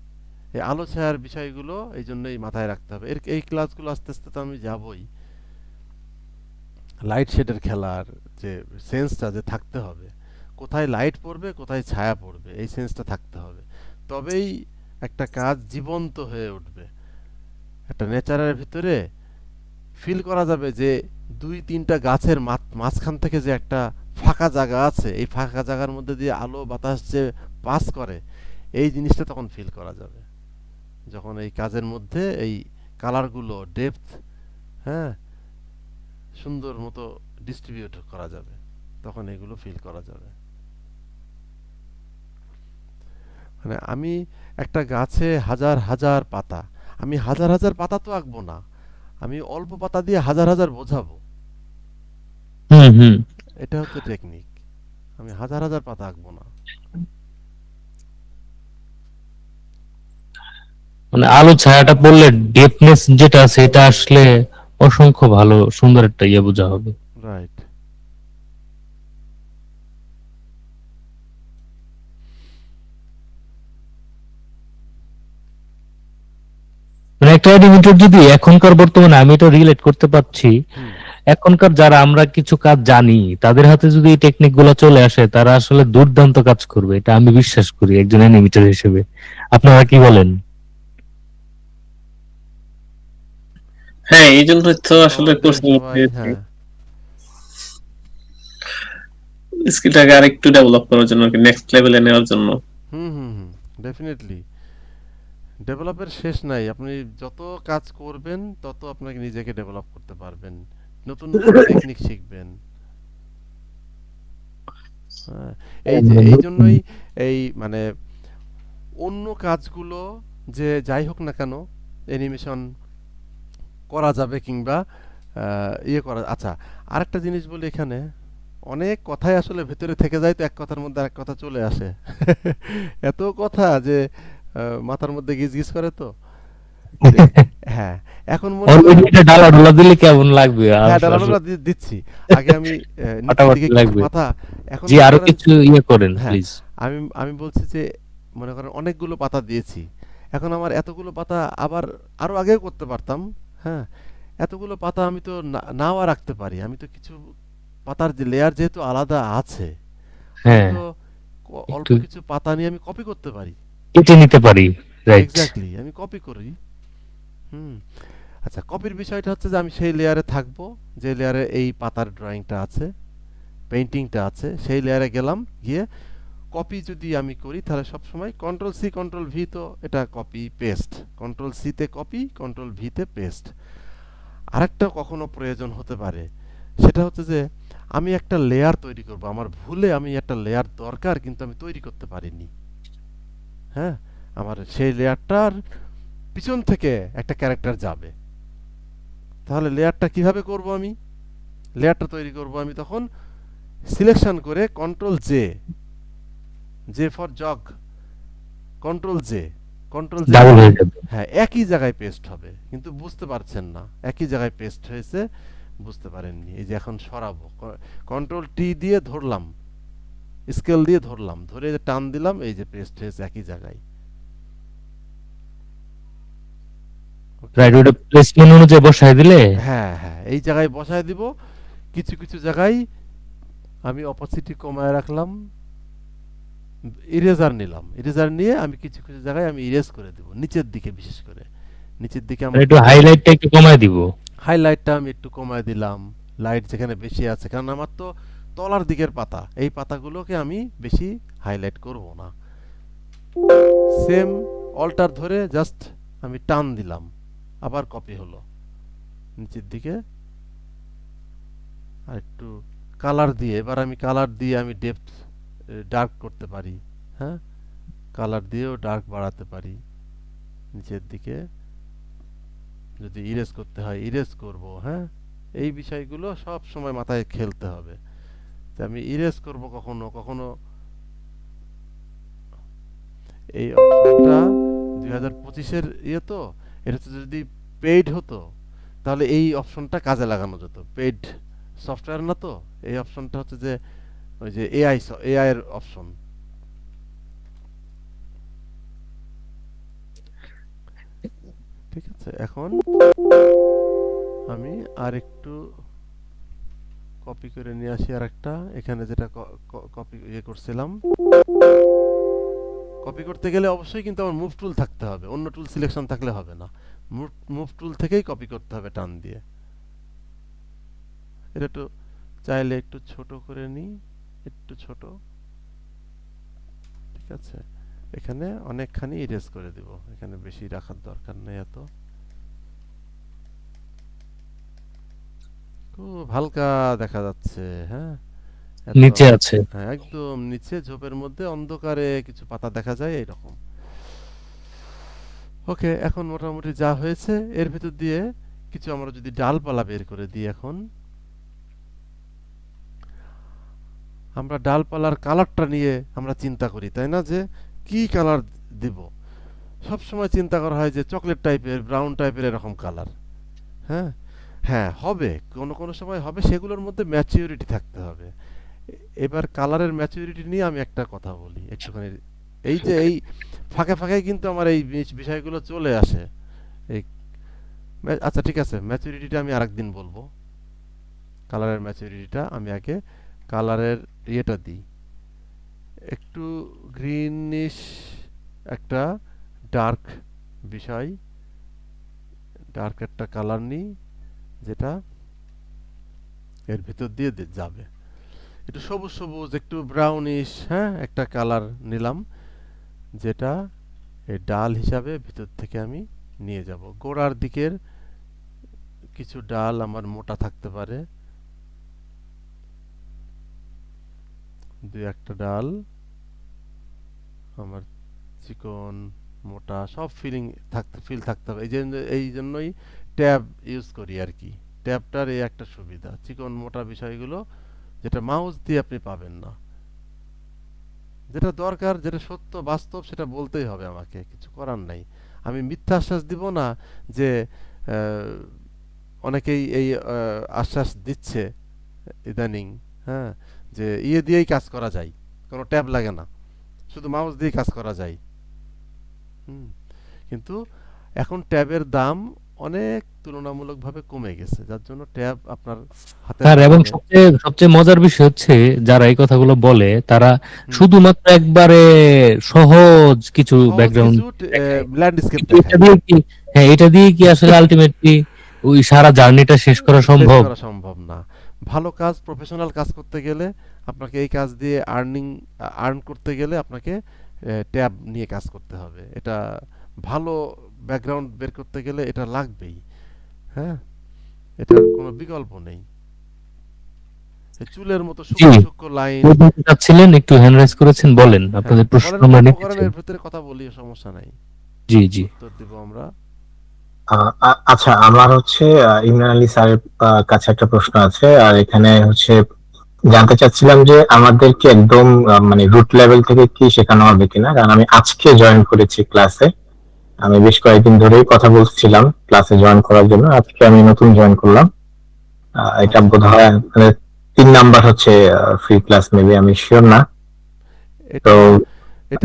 Speaker 1: এই আলো ছায়ার বিষয়গুলো এই জন্যই মাথায় রাখতে হবে, এই ক্লাসগুলো আস্তে আস্তে তো আমি যাবই, লাইট শেডের খেলার যে সেন্সটা যে থাকতে হবে, কোথায় লাইট পড়বে কোথায় ছায়া পড়বে এই সেন্সটা থাকতে হবে, তবেই একটা কাজ জীবন্ত হয়ে উঠবে। একটা নেচারের ভিতরে ফিল করা যাবে যে দুই তিনটা গাছের মাঝখান থেকে যে একটা ফাঁকা জায়গা আছে, এই ফাঁকা জায়গার মধ্যে দিয়ে আলো বাতাস যে পাস করে, এই জিনিসটা তখন ফিল করা যাবে যখন এই কাজের মধ্যে এই কালারগুলো ডেপথ, হ্যাঁ, সুন্দর মতো ডিস্ট্রিবিউট করা যাবে, তখন এগুলো ফিল করা যাবে। মানে আমি একটা গাছে হাজার হাজার পাতা, আমি হাজার হাজার পাতা তো আঁকবো না, আমি অল্প পাতা দিয়ে হাজার হাজার বোঝাবো,
Speaker 2: হুম হুম।
Speaker 1: এটা হচ্ছে টেকনিক। আমি হাজার হাজার পাতা আঁকবো না।
Speaker 2: মানে আলো ছায়াটা পড়লে ডেপনেস যেটা আছে এটা আসলে অসংখ্য ভালো সুন্দর একটা ইয়ে বোঝা হবে।
Speaker 1: রাইট।
Speaker 2: মানে একটা অ্যানিমেটর যদি এখনকার বর্তমানে আমি এটা রিলেট করতে পারছি,
Speaker 1: হুম।
Speaker 2: এখনকার যারা আমরা কিছু কাজ জানি তাদের হাতে যদি এই টেকনিক গুলো চলে আসে তারা আসলে দুর্দান্ত কাজ করবে, এটা আমি বিশ্বাস করি একজন অ্যানিমেটর হিসেবে। আপনারা কি বলেন?
Speaker 4: হ্যাঁ, এই জন্যই তো আসলে
Speaker 1: সহজে
Speaker 4: কোর্স
Speaker 1: সবাই, হ্যাঁ।
Speaker 4: স্কিলটাকে আরেকটু ডেভেলপ করার জন্য, নেক্সট লেভেলে নেওয়ার জন্য।
Speaker 1: হুম হুম হুম, ডেফিনেটলি ডেভেলপের শেষ নাই। আপনি যত কাজ করবেন তত আপনাকে নিজেকে ডেভেলপ করতে পারবেন, নতুন নতুন টেকনিক শিখবেন। হ্যাঁ, এই জন্যই এই মানে অন্য কাজগুলো যে যাই হোক না কেন অ্যানিমেশন করা যাবে কিংবা ইয়ে করা। আচ্ছা, আরেকটা জিনিস বলি, এখানে অনেক কথাই আসলে ভেতরে থেকে যায়, তো এক কথার মধ্যে আরেক কথা চলে আসে। এত কথা যে মাথার মধ্যে গিজ গিজ করে তো যে, হ্যাঁ, এখন মনে
Speaker 2: অলরেডি
Speaker 1: করেন,
Speaker 2: এটা ডালা ডোলা দিলে কেমন লাগবে?
Speaker 1: হ্যাঁ ডালানোটা দিচ্ছি। আগে আমি নিচের
Speaker 2: ফাটাফাটি
Speaker 1: দিকে কিছু
Speaker 2: লাগবে।
Speaker 1: পাতা, এখন
Speaker 2: জি,
Speaker 1: মনে
Speaker 2: আরো
Speaker 1: করেন,
Speaker 2: কিছু ইয়ে করেন
Speaker 1: হ্যাঁ,
Speaker 2: প্লিজ।
Speaker 1: আমি আমি বলছি যে মনে করেন অনেকগুলো পাতা দিয়েছি, এখন আমার এতগুলো পাতা আবার আরো আগেও করতে পারতাম, হ্যাঁ, এতগুলো পাতা আমি তো নাও রাখতে পারি, আমি তো কিছু পাতার যে লেয়ার যেহেতু আলাদা আছে, আমি
Speaker 2: হ্যাঁ,
Speaker 1: তো অল্প
Speaker 2: একটু
Speaker 1: কিছু পাতা নিয়ে আমি কপি করতে পারি।
Speaker 2: কেটে নিতে পারি। রাইট।
Speaker 1: এক্স্যাক্টলি, আমি কপি করি। হুম। আচ্ছা, কপির বিষয়টা হচ্ছে যে আমি সেই লেয়ারে থাকবো যে লেয়ারে এই পাতার ড্রয়িংটা আছে, পেইন্টিংটা আছে, সেই লেয়ারে গেলাম, গিয়ে কপি যদি আমি করি তাহলে সবসময় কন্ট্রোল সি কন্ট্রোল ভি, তো এটা কপি পেস্ট, কন্ট্রোল সিতে কপি কন্ট্রোল ভিতে পেস্ট। আরেকটা কখনো প্রয়োজন হতে পারে, সেটা হচ্ছে যে আমি একটা লেয়ার তৈরি করব, আমার ভুলে আমি একটা লেয়ার দরকার কিন্তু আমি তৈরি করতে পারিনি, হ্যাঁ, আমার সেই লেয়ারটার পিছন থেকে একটা ক্যারেক্টার যাবে, তাহলে লেয়ারটা কিভাবে করব? আমি লেয়ারটা তৈরি করব আমি তখন সিলেকশন করে control J, J for jug, control J, control J
Speaker 2: double
Speaker 1: দিলে,
Speaker 2: হয়ে যাবে।
Speaker 1: হ্যাঁ, একই জায়গায় পেস্ট হবে, কিন্তু বুঝতে পারছেন না একই জায়গায় পেস্ট হয়েছে, বুঝতে পারেননি। এই যে এখন সরাবো, কন্ট্রোল টি দিয়ে ধরলাম, স্কেল দিয়ে ধরলাম, ধরে যে টান দিলাম, এই যে পেস্ট হয়েছে একই জায়গায়। ওকে।
Speaker 2: রাইট, ওটা প্লেসমেন্ট অনুযায়ী বসায় দিলে।
Speaker 1: হ্যাঁ হ্যাঁ, এই জায়গায় বসায় দিব। কিছু কিছু জায়গায় আমি অপসিটি কমায় রাখলাম, ইরেজার নিলাম, ইরেজার নিয়ে আমি কিছু কিছু জায়গায় আমি ইরেজ করে দেব, নিচের দিকে বিশেষ করে, নিচের দিকে আমার
Speaker 2: একটু হাইলাইটটা একটু কমায় দিব।
Speaker 1: হাইলাইটটা আমি একটু কমায় দিলাম, লাইট যেখানে বেশি আছে, কারণ আমার তো তলার দিকের পাতা, এই পাতাগুলোকে আমি বেশি হাইলাইট করব না। সেম অল্টার ধরে জাস্ট আমি টান দিলাম, আবার কপি হলো নিচের দিকে। আর একটু কালার দিয়ে, এবার আমি কালার দিয়ে আমি ডেপথ ডার্ক করতে পারি, হ্যাঁ, কালার দিয়েও ডার্ক বাড়াতে পারি নিচের দিকে, যদি ইরেজ করতে হয় ইরেজ করব, হ্যাঁ, এই বিষয়গুলো সব সময় মাথায় খেলতে হবে যে আমি ইরেজ করব কখনো কখনো। এই অপশনটা 2025-এর ইয়ে তো, এটা তো যদি পেইড হতো তাহলে এই অপশনটা কাজে লাগানো যেত, পেইড সফটওয়্যার না তো, এই অপশনটা হচ্ছে যে ওই যে এআই এর অপশন। ঠিক আছে, এখন আমি আর একটু কপি করে নিয়ে আসি আর একটা, এখানে যেটা কপি করছিলাম। কপি করতে গেলে অবশ্যই কিন্তু আমার মুভ টুল থাকতে হবে, অন্য টুল সিলেকশন থাকলে হবে না। মুভ টুল থেকেই কপি করতে হবে টান দিয়ে। এটা একটু চাইলে একটু ছোট করে নিই, একটু ছোট, ঠিক আছে। এখানে অনেকখানি ইরেজ করে দিব, এখানে বেশি রাখার দরকার নেই এত। খুব হালকা দেখা যাচ্ছে, হ্যাঁ এত,
Speaker 2: নিচে আছে।
Speaker 1: হ্যাঁ একদম নিচে ঝোপের মধ্যে অন্ধকারে কিছু পাতা দেখা যায় এইরকম। ওকে, এখন মোটামুটি যা হয়েছে এর ভিতর দিয়ে কিছু আমরা যদি ডালপালা বের করে দিই, এখন আমরা ডালপালার কালারটা নিয়ে আমরা চিন্তা করি, তাই না, যে কি কালার দিব। সব সময় চিন্তা করা হয় যে চকলেট টাইপের, ব্রাউন টাইপের এরকম কালার। হ্যাঁ হ্যাঁ হবে, কোনো কোনো সময় হবে, সেগুলোর মধ্যে ম্যাচিউরিটি থাকতে হবে। এবার কালারের ম্যাচিউরিটি নিয়ে আমি একটা কথা বলি একটুখানি। এই যে এই ফাঁকে ফাঁকে কিন্তু আমার এই বিষয়গুলো চলে আসে। এই আচ্ছা ঠিক আছে, ম্যাচুরিটিটা আমি আরেকদিন বলবো। কালারের ম্যাচুরিটিটা আমি আগে কালারের ইয়েটা দিই, একটু গ্রিনিশ একটা ডার্ক বিষয়, ডার্ক একটা কালার নিই যেটা এর ভিতর দিয়ে যাবে। একটু সবুজ সবুজ, একটু ব্রাউনিশ, হ্যাঁ একটা কালার নিলাম, যেটা এই ডাল হিসাবে ভিতর থেকে আমি নিয়ে যাব। গোড়ার দিকের কিছু ডাল আমার মোটা থাকতে পারে, দুই একটা ডাল আমার চিকন মোটা, সব ফিল থাকতে হবে। এই জন্যই ট্যাব ইউজ করি আর কি। ট্যাবটার এই একটা সুবিধা, চিকন মোটা বিষয়গুলো যেটা মাউস দিয়ে আপনি পাবেন না, যেটা দরকার, যেটা সত্য বাস্তব, সেটা বলতেই হবে আমাকে, কিছু করার নাই। আমি মিথ্যা আশ্বাস দিব না যে অনেকেই এই আশ্বাস দিচ্ছে ইদানিং, হ্যাঁ, যে ইয়ে দিয়েই কাজ করা যায়, কোনো ট্যাব লাগে না, শুধু মাউস দিয়ে কাজ করা যায়। কিন্তু এখন ট্যাবের দাম অনেক তুলনামূলকভাবে কমে গেছে, যার জন্য ট্যাব আপনার হাতে
Speaker 2: আর এবং সবচেয়ে মজার বিষয় হচ্ছে, যারা এই কথাগুলো বলে তারা শুধুমাত্র একবারে সহজ কিছু ব্যাকগ্রাউন্ড
Speaker 1: ল্যান্ডস্কেপ
Speaker 2: এটা দিয়ে কি, হ্যাঁ এটা দিয়ে কি আসলে আলটিমেটলি ওই সারা জার্নিটা শেষ করা সম্ভব?
Speaker 1: সম্ভব না। ভালো কাজ, প্রফেশনাল কাজ করতে গেলে আপনাকে, এই কাজ দিয়ে আর্ন করতে গেলে আপনাকে ট্যাব নিয়ে কাজ করতে হবে। এটা ভালো ব্যাকগ্রাউন্ড বের করতে গেলে এটা লাগবেই, হ্যাঁ, এটার কোনো বিকল্প নেই। চুলের মতো সূক্ষ্ম সূক্ষ্ম লাইন
Speaker 2: ছিলেন, একটু হ্যান্ড রাইজ করেছেন, বলেন আপনাদের প্রশ্ন আমরা নিচ্ছি।
Speaker 1: এর ভিতরে কথা বলি, সমস্যা নাই,
Speaker 2: জি জি
Speaker 1: উত্তর দেব আমরা।
Speaker 5: আচ্ছা, আমার হচ্ছে ইমরান আলী স্যারের কাছে একটা প্রশ্ন আছে, আর এখানে হচ্ছে জানতে চাচ্ছিলাম যে আমাদেরকে একদম মানে রুট লেভেল থেকে কি শেখানো হবে কিনা, কারণ আমি আজকে জয়েন করেছি ক্লাসে। আমি বেশ কয়েকদিন ধরেই কথা বলছিলাম ক্লাসে জয়েন করার জন্য, আজকে আমি নতুন জয়েন করলাম। এটা বোধহয় মানে 3 নাম্বার হচ্ছে ফ্রি ক্লাস, মেবি আমি শিওর না। তো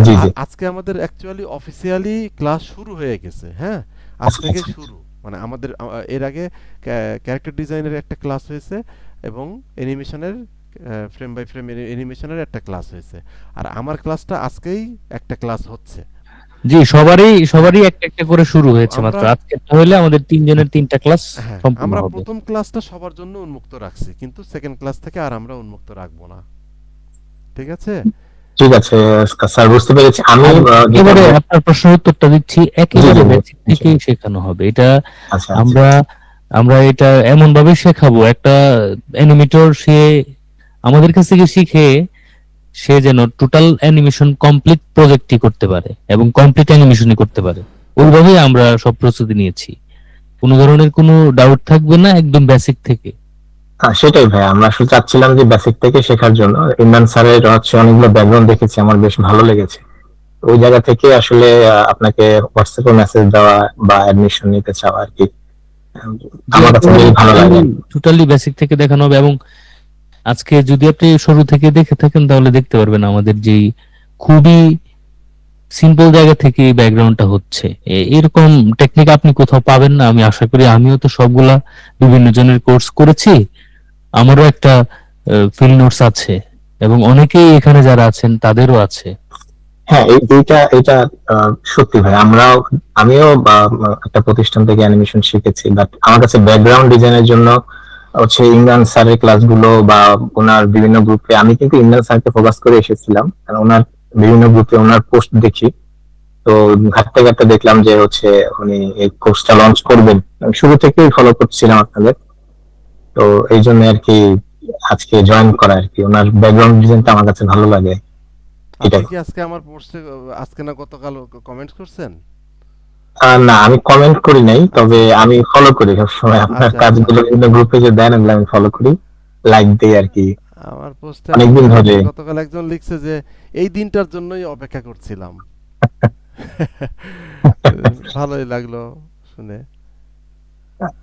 Speaker 5: জি জি,
Speaker 1: আজকে আমাদের অ্যাকচুয়ালি অফিসিয়ালি ক্লাস শুরু হয়ে গেছে, হ্যাঁ আজ থেকে শুরু। মানে আমাদের এর আগে ক্যারেক্টার ডিজাইনের একটা ক্লাস হয়েছে এবং অ্যানিমেশনের ফ্রেম বাই ফ্রেম অ্যানিমেশনের একটা ক্লাস হয়েছে, আর আমার ক্লাসটা আজকেই একটা ক্লাস হচ্ছে।
Speaker 2: জি, সবারই একটা একটা করে শুরু হয়েছে মাত্র। আজকে হলে আমাদের তিনজনের 3টা ক্লাস সম্পূর্ণ
Speaker 1: আমরা
Speaker 2: হবে।
Speaker 1: প্রথম ক্লাসটা সবার জন্য উন্মুক্ত রাখছি, কিন্তু সেকেন্ড ক্লাস থেকে আর আমরা উন্মুক্ত রাখবো না, ঠিক আছে?
Speaker 5: ঠিক আছে স্যার, বুঝতে পেরেছি। আমি
Speaker 2: এবারে আপনার প্রশ্নের উত্তরটা দিচ্ছি, একেবারে বেসিক থেকেই শেখানো হবে এটা। আমরা এটা এমন ভাবে শেখাবো, একটা অ্যানিমেটর সে আমাদের কাছ থেকে শিখে সে যেন টোটাল অ্যানিমেশন কমপ্লিট প্রজেক্টই করতে পারে এবং কমপ্লিট অ্যানিমেশনই করতে পারে, ওইভাবেই আমরা সব প্রস্তুতি নিয়েছি। কোনো ধরনের কোনো ডাউট থাকবে না, একদম বেসিক থেকে।
Speaker 5: সেটাই ভাই, আমরা আসলে চাচ্ছিলাম যে বেসিক থেকে শেখার জন্য। ইমরান স্যারের হচ্ছে অনেকগুলো ব্যাকগ্রাউন্ড দেখেছি, আমার বেশ ভালো লেগেছে। ওই জায়গা থেকে আসলে আপনাকে হোয়াটসঅ্যাপে মেসেজ দেওয়া বা অ্যাডমিশন নিতে চাওয়া আর কি, আমার কাছে বেশ ভালো লাগে।
Speaker 2: টোটালি বেসিক থেকে দেখানো হবে, এবং আজকে যদি আপনি শুরু থেকে দেখে থাকেন তাহলে দেখতে পারবেন আমাদের যে খুবই সিম্পল জায়গা থেকে এই ব্যাকগ্রাউন্ডটা হচ্ছে। এরকম টেকনিক আপনি কোথাও পাবেন না আমি আশা করি। আমিও তো সবগুলা বিভিন্ন জনের কোর্স করেছি, আমারও একটা ফিল্ড নোটস আছে এবং অনেকেই এখানে যারা আছেন তাদেরও আছে।
Speaker 5: হ্যাঁ, এটা সত্যি ভাই। আমিও একটা প্রতিষ্ঠান থেকে অ্যানিমেশন শিখেছি, বাট আমার কাছে ব্যাকগ্রাউন্ড ডিজাইনের জন্য হচ্ছে ইমরান স্যারের ক্লাসগুলো বা ওনার বিভিন্ন গ্রুপে, আমি কিন্তু ইমরান স্যারকে ফোকাস করে এসেছিলাম, কারণ ওনার বিভিন্ন গ্রুপে ওনার পোস্ট দেখি। তো ঘাটতে ঘাটতে দেখলাম যে হচ্ছে উনি এই কোর্সটা লঞ্চ করবেন, আমি শুরু থেকেই ফলো করছিলাম আপনাদের। তো এই জন্য আর কি আজকে জয়েন করা আর কি। ওনার ব্যাকগ্রাউন্ড ডিজাইনটা আমার কাছে ভালো লাগে,
Speaker 1: আপনি
Speaker 5: এটাই।
Speaker 1: কি আজকে আমার পোস্টে আজকে না গতকাল কমেন্ট করছেন?
Speaker 5: না, আমি কমেন্ট করি নাই, তবে
Speaker 1: আচ্ছা
Speaker 5: আমি ফলো করি সবসময় আপনার
Speaker 1: আচ্ছা আচ্ছা
Speaker 5: কাজগুলো, বিভিন্ন গ্রুপে যে দেন ওগুলো আমি ফলো করি, লাইক দিই আর কি
Speaker 1: আমার পোস্টে আজকে
Speaker 5: অনেকদিন ধরে।
Speaker 1: গতকাল একজন লিখছে যে এই দিনটার জন্যই অপেক্ষা করছিলাম। ভালোই লাগলো শুনে।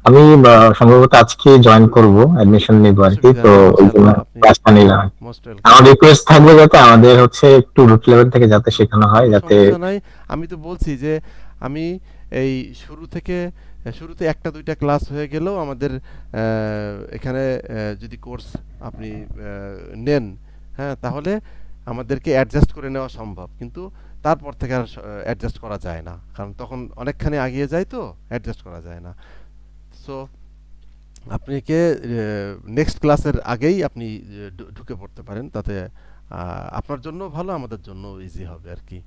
Speaker 5: আমি সম্ভবত আজকে জয়েন করব, অ্যাডমিশন নিব আর কি,
Speaker 1: অসুবিধা
Speaker 5: তো
Speaker 1: নেই,
Speaker 5: ওই জন্য
Speaker 1: ইনশাল্লাহ আপনি
Speaker 5: ক্লাসটা নিলাম।
Speaker 1: মোস্ট
Speaker 5: আমার
Speaker 1: ওয়েলকাম।
Speaker 5: রিকোয়েস্ট থাকবে যাতে আমাদের হচ্ছে একটু রুট লেভেল থেকে যাতে শেখানো হয়,
Speaker 1: কোনো
Speaker 5: যাতে
Speaker 1: সমস্যা নাই। আমি তো বলছি যে আমি এই শুরুতে একটা দুইটা ক্লাস হয়ে গেলেও আমাদের এখানে যদি কোর্স আপনি নেন, হ্যাঁ, তাহলে আমাদেরকে অ্যাডজাস্ট করে নেওয়া সম্ভব, কিন্তু তারপর থেকে আর অ্যাডজাস্ট করা যায় না, কারণ তখন অনেকখানি আগিয়ে যায়, তো অ্যাডজাস্ট করা যায় না। সো আপনাকে নেক্সট ক্লাসের আগেই আপনি ঢুকে পড়তে পারেন, তাতে আপনার জন্য ভালো, আমাদের জন্য ইজি হবে আর কি।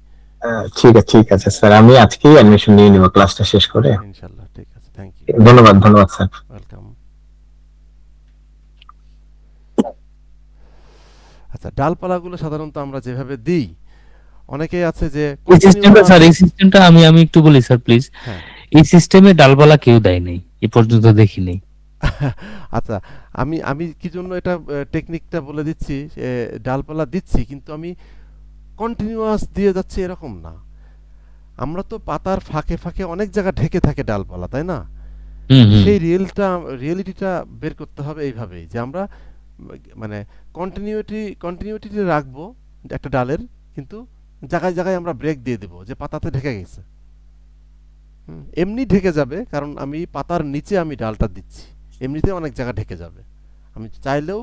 Speaker 5: ঠিক আছে স্যার, আমি আজকেই অ্যাডমিশন নিয়ে নিব ক্লাসটা শেষ করে।
Speaker 1: ইনশাল্লাহ, ঠিক আছে, থ্যাংক ইউ,
Speaker 5: ধন্যবাদ, ধন্যবাদ স্যার।
Speaker 1: ওয়েলকাম। আচ্ছা, ডালপালাগুলো সাধারণত আমরা যেভাবে দিই, অনেকেই আছে যে
Speaker 2: এই সিস্টেমটা
Speaker 1: কন্টিনিউয়াস।
Speaker 2: স্যার, এই সিস্টেমটা আমি একটু বলি স্যার প্লিজ।
Speaker 1: হ্যাঁ।
Speaker 2: এই সিস্টেমে ডালপালা কেউ দেয় নাই, এ পর্যন্ত দেখি নাই।
Speaker 1: আচ্ছা, আমি আমি কি জন্য এটা টেকনিকটা বলে দিচ্ছি, ডালপালা দিচ্ছি কিন্তু আমি কন্টিনিউয়াস দিয়ে যাচ্ছি এরকম না। আমরা তো পাতার ফাঁকে ফাঁকে অনেক জায়গা ঢেকে থাকে ডালপালা, তাই না?
Speaker 2: হুম হুম।
Speaker 1: সেই রিয়েলিটিটা বের করতে হবে এইভাবেই, যে আমরা মানে কন্টিনিউটিতে রাখবো একটা ডালের, কিন্তু জায়গায় জায়গায় আমরা ব্রেক দিয়ে দেবো যে পাতাতে ঢেকে গেছে। এমনি ঢেকে যাবে, কারণ আমি পাতার নিচে আমি ডালটা দিচ্ছি, এমনিতে অনেক জায়গা ঢেকে যাবে। আমি চাইলেও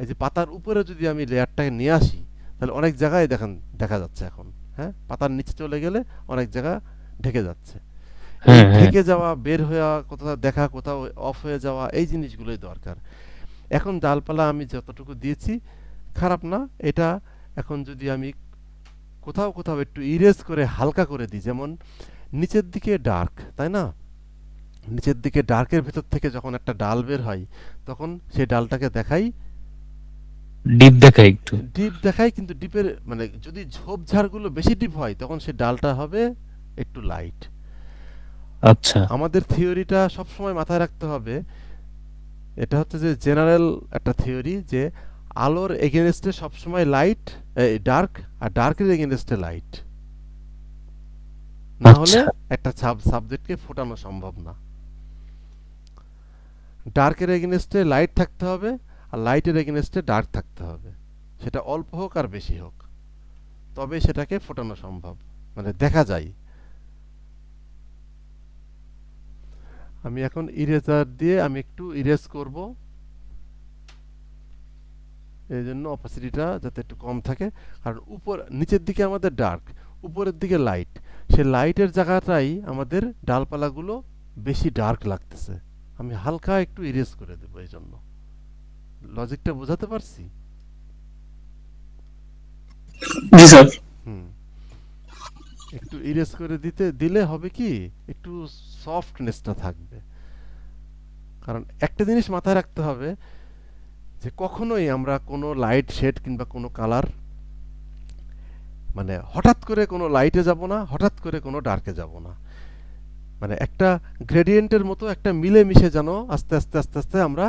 Speaker 1: এই যে পাতার উপরে যদি আমি লেয়ারটাকে নিয়ে আসি, তাহলে অনেক জায়গায় দেখা যাচ্ছে এখন। হ্যাঁ, পাতার নিচে চলে গেলে অনেক জায়গা ঢেকে যাচ্ছে। এই
Speaker 2: হ্যাঁ হ্যাঁ।
Speaker 1: ঢেকে যাওয়া, বের হওয়া, কোথাও দেখা, কোথাও অফ হয়ে যাওয়া, এই জিনিসগুলোই দরকার। এখন ডালপালা আমি যতটুকু দিয়েছি খারাপ না এটা। এখন যদি আমি কোথাও কোথাও একটু ইরেজ করে হালকা করে দিই, যেমন নিচের দিকে ডার্ক, তাই না? নিচের দিকে ডার্কের ভেতর থেকে যখন একটা ডাল বের হয়, তখন সেই ডালটাকে দেখাই
Speaker 2: ডিপ দেখা একটু।
Speaker 1: ডিপ দেখাই, কিন্তু ডিপের মানে যদি ঝোপঝাড়গুলো বেশি ডিপ হয়, তখন সেই ডালটা হবে একটু লাইট।
Speaker 2: আচ্ছা
Speaker 1: আমাদের থিওরিটা সবসময় মাথায় রাখতে হবে, এটা হচ্ছে যে জেনারেল একটা থিওরি, যে আলোর এগেনস্টে সবসময় লাইট, ডার্ক, আর ডার্কের এগেনস্টে লাইট। না হলে
Speaker 2: আচ্ছা।
Speaker 1: একটা সাবজেক্টকে ফোটানো সম্ভব না। ডার্কের এগেনস্টে লাইট থাকতে হবে, আর লাইটের এগেনস্টে ডার্ক থাকতে হবে, সেটা অল্প হোক আর বেশি হোক, তবে সেটাকে ফোটানো সম্ভব, মানে দেখা যায়। আমি এখন ইরেজার দিয়ে আমি একটু ইরেজ করব, এই জন্য অপাসিটিটা যাতে একটু কম থাকে, কারণ নিচের দিকে আমাদের ডার্ক, উপরের দিকে লাইট, সে লাইটের জায়গাটাই আমাদের ডালপালাগুলো বেশি ডার্ক লাগতেছে। আমি হালকা একটু ইরেজ করে দেবো, এই জন্য। লজিকটা বোঝাতে পারছি?
Speaker 4: জি স্যার।
Speaker 1: হুম, একটু ইরেজ করে দিলে হবে কি, একটু সফটনেসটা থাকবে। কারণ একটা জিনিস মাথায় রাখতে হবে, যে কখনোই আমরা কোনো লাইট শেড কিংবা কোনো কালার, মানে হঠাৎ করে কোনো লাইটে যাব না, হঠাৎ করে কোনো ডার্কে যাব না, মানে একটা গ্রেডিয়েন্টের মতো একটা মিলেমিশে যেন আস্তে আস্তে আস্তে আস্তে আমরা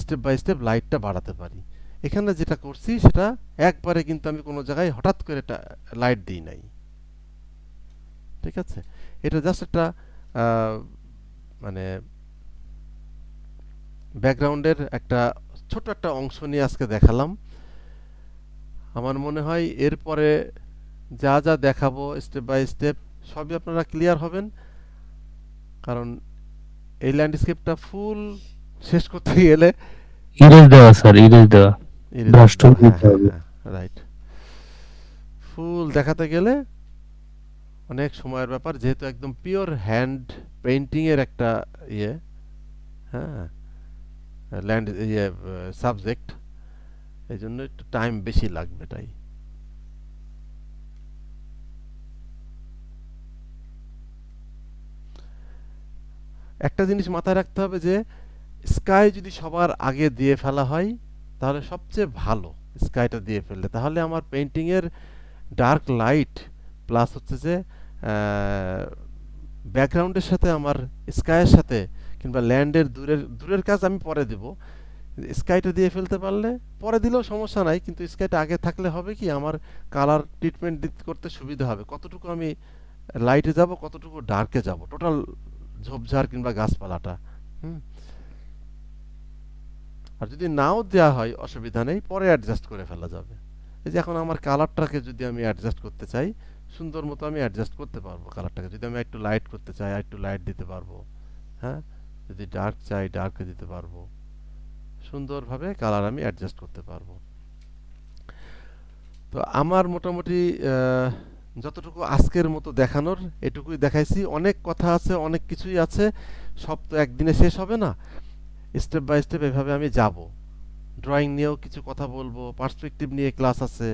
Speaker 1: স্টেপ বাই স্টেপ লাইটটা বাড়াতে পারি। এখানে যেটা করছি সেটা একবারে কিন্তু আমি কোনো জায়গায় হঠাৎ করে লাইট দিই নাই, ঠিক আছে? এটা জাস্ট একটা মানে ব্যাকগ্রাউন্ডের একটা ছোট একটা অংশ নিয়ে আজকে দেখালাম। আমার মনে হয় এরপরে যা যা দেখাবো স্টেপ বাই স্টেপ সবই আপনারা ক্লিয়ার হবেন, কারণ এই ল্যান্ডস্কেপটা ফুল শেষ করতে গেলে
Speaker 2: ইরেজ দেওয়া স্যার, ইরেজ দেওয়া।
Speaker 1: Erase
Speaker 2: ব্রাশ টুল
Speaker 1: হ্যাঁ
Speaker 2: দিতে
Speaker 1: হ্যাঁ
Speaker 2: হবে।
Speaker 1: হ্যাঁ রাইট। ফুল দেখাতে গেলে অনেক সময়ের ব্যাপার, যেহেতু একদম পিওর হ্যান্ড পেইন্টিং এর একটা ইয়ে, হ্যাঁ, ল্যান্ড ইয়ে সাবজেক্ট, এই জন্য একটু টাইম বেশি লাগবে তাই। একটা জিনিস মাথায় রাখতে হবে যে স্কাই যদি সবার আগে দিয়ে ফেলা হয় তাহলে সবচেয়ে ভালো, স্কাইটা দিয়ে ফেললে তাহলে আমার পেইন্টিং এর ডার্ক লাইট প্লাস হচ্ছে যে ব্যাকগ্রাউন্ডের সাথে আমার স্কাইয়ের সাথে কিংবা ল্যান্ডের দূরের দূরের কাজ আমি পরে দেব, স্কাইটা দিয়ে ফেলতে পারলে পরে দিলেও সমস্যা নাই, কিন্তু স্কাইটা আগে থাকলে হবে কি আমার কালার ট্রিটমেন্ট করতে সুবিধা হবে, কতটুকু আমি লাইটে যাব কতটুকু ডার্কে যাব, টোটাল ঝোপঝাড় কিংবা গাছপালাটা। হুম। আর যদি নাও দেওয়া হয় অসুবিধা নেই, পরে অ্যাডজাস্ট করে ফেলা যাবে। এই যে এখন আমার কালারটাকে যদি আমি অ্যাডজাস্ট করতে চাই সুন্দর মতো আমি অ্যাডজাস্ট করতে পারবো কালারটাকে, যদি আমি একটু লাইট করতে চাই একটু লাইট দিতে পারবো, হ্যাঁ, যদি ডার্ক চাই ডার্কে দিতে পারবো, সুন্দরভাবে কালার আমি অ্যাডজাস্ট করতে পারবো। তো আমার মোটামুটি যতটুকু আজকের মতো দেখানোর এটুকুই দেখাইছি, অনেক কথা আছে অনেক কিছুই আছে, সব তো একদিনে শেষ হবে না, স্টেপ বাই স্টেপ এভাবে আমি যাব। ড্রয়িং নিয়েও কিছু কথা বলবো, পার্সপেক্টিভ নিয়ে ক্লাস আছে,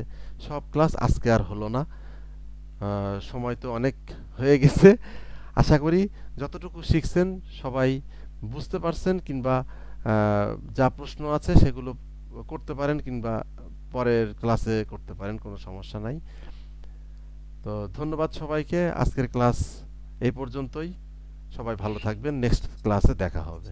Speaker 1: সব ক্লাস আজকে আর হলো না, সময় তো অনেক হয়ে গেছে। আশা করি যতটুকু শিখছেন সবাই বুঝতে পারছেন, কিংবা যা প্রশ্ন আছে সেগুলো করতে পারেন কিংবা পরের ক্লাসে করতে পারেন, কোনো সমস্যা নাই। তো ধন্যবাদ সবাইকে, আজকের ক্লাস এই পর্যন্তই, সবাই ভালো থাকবেন, নেক্সট ক্লাসে দেখা হবে।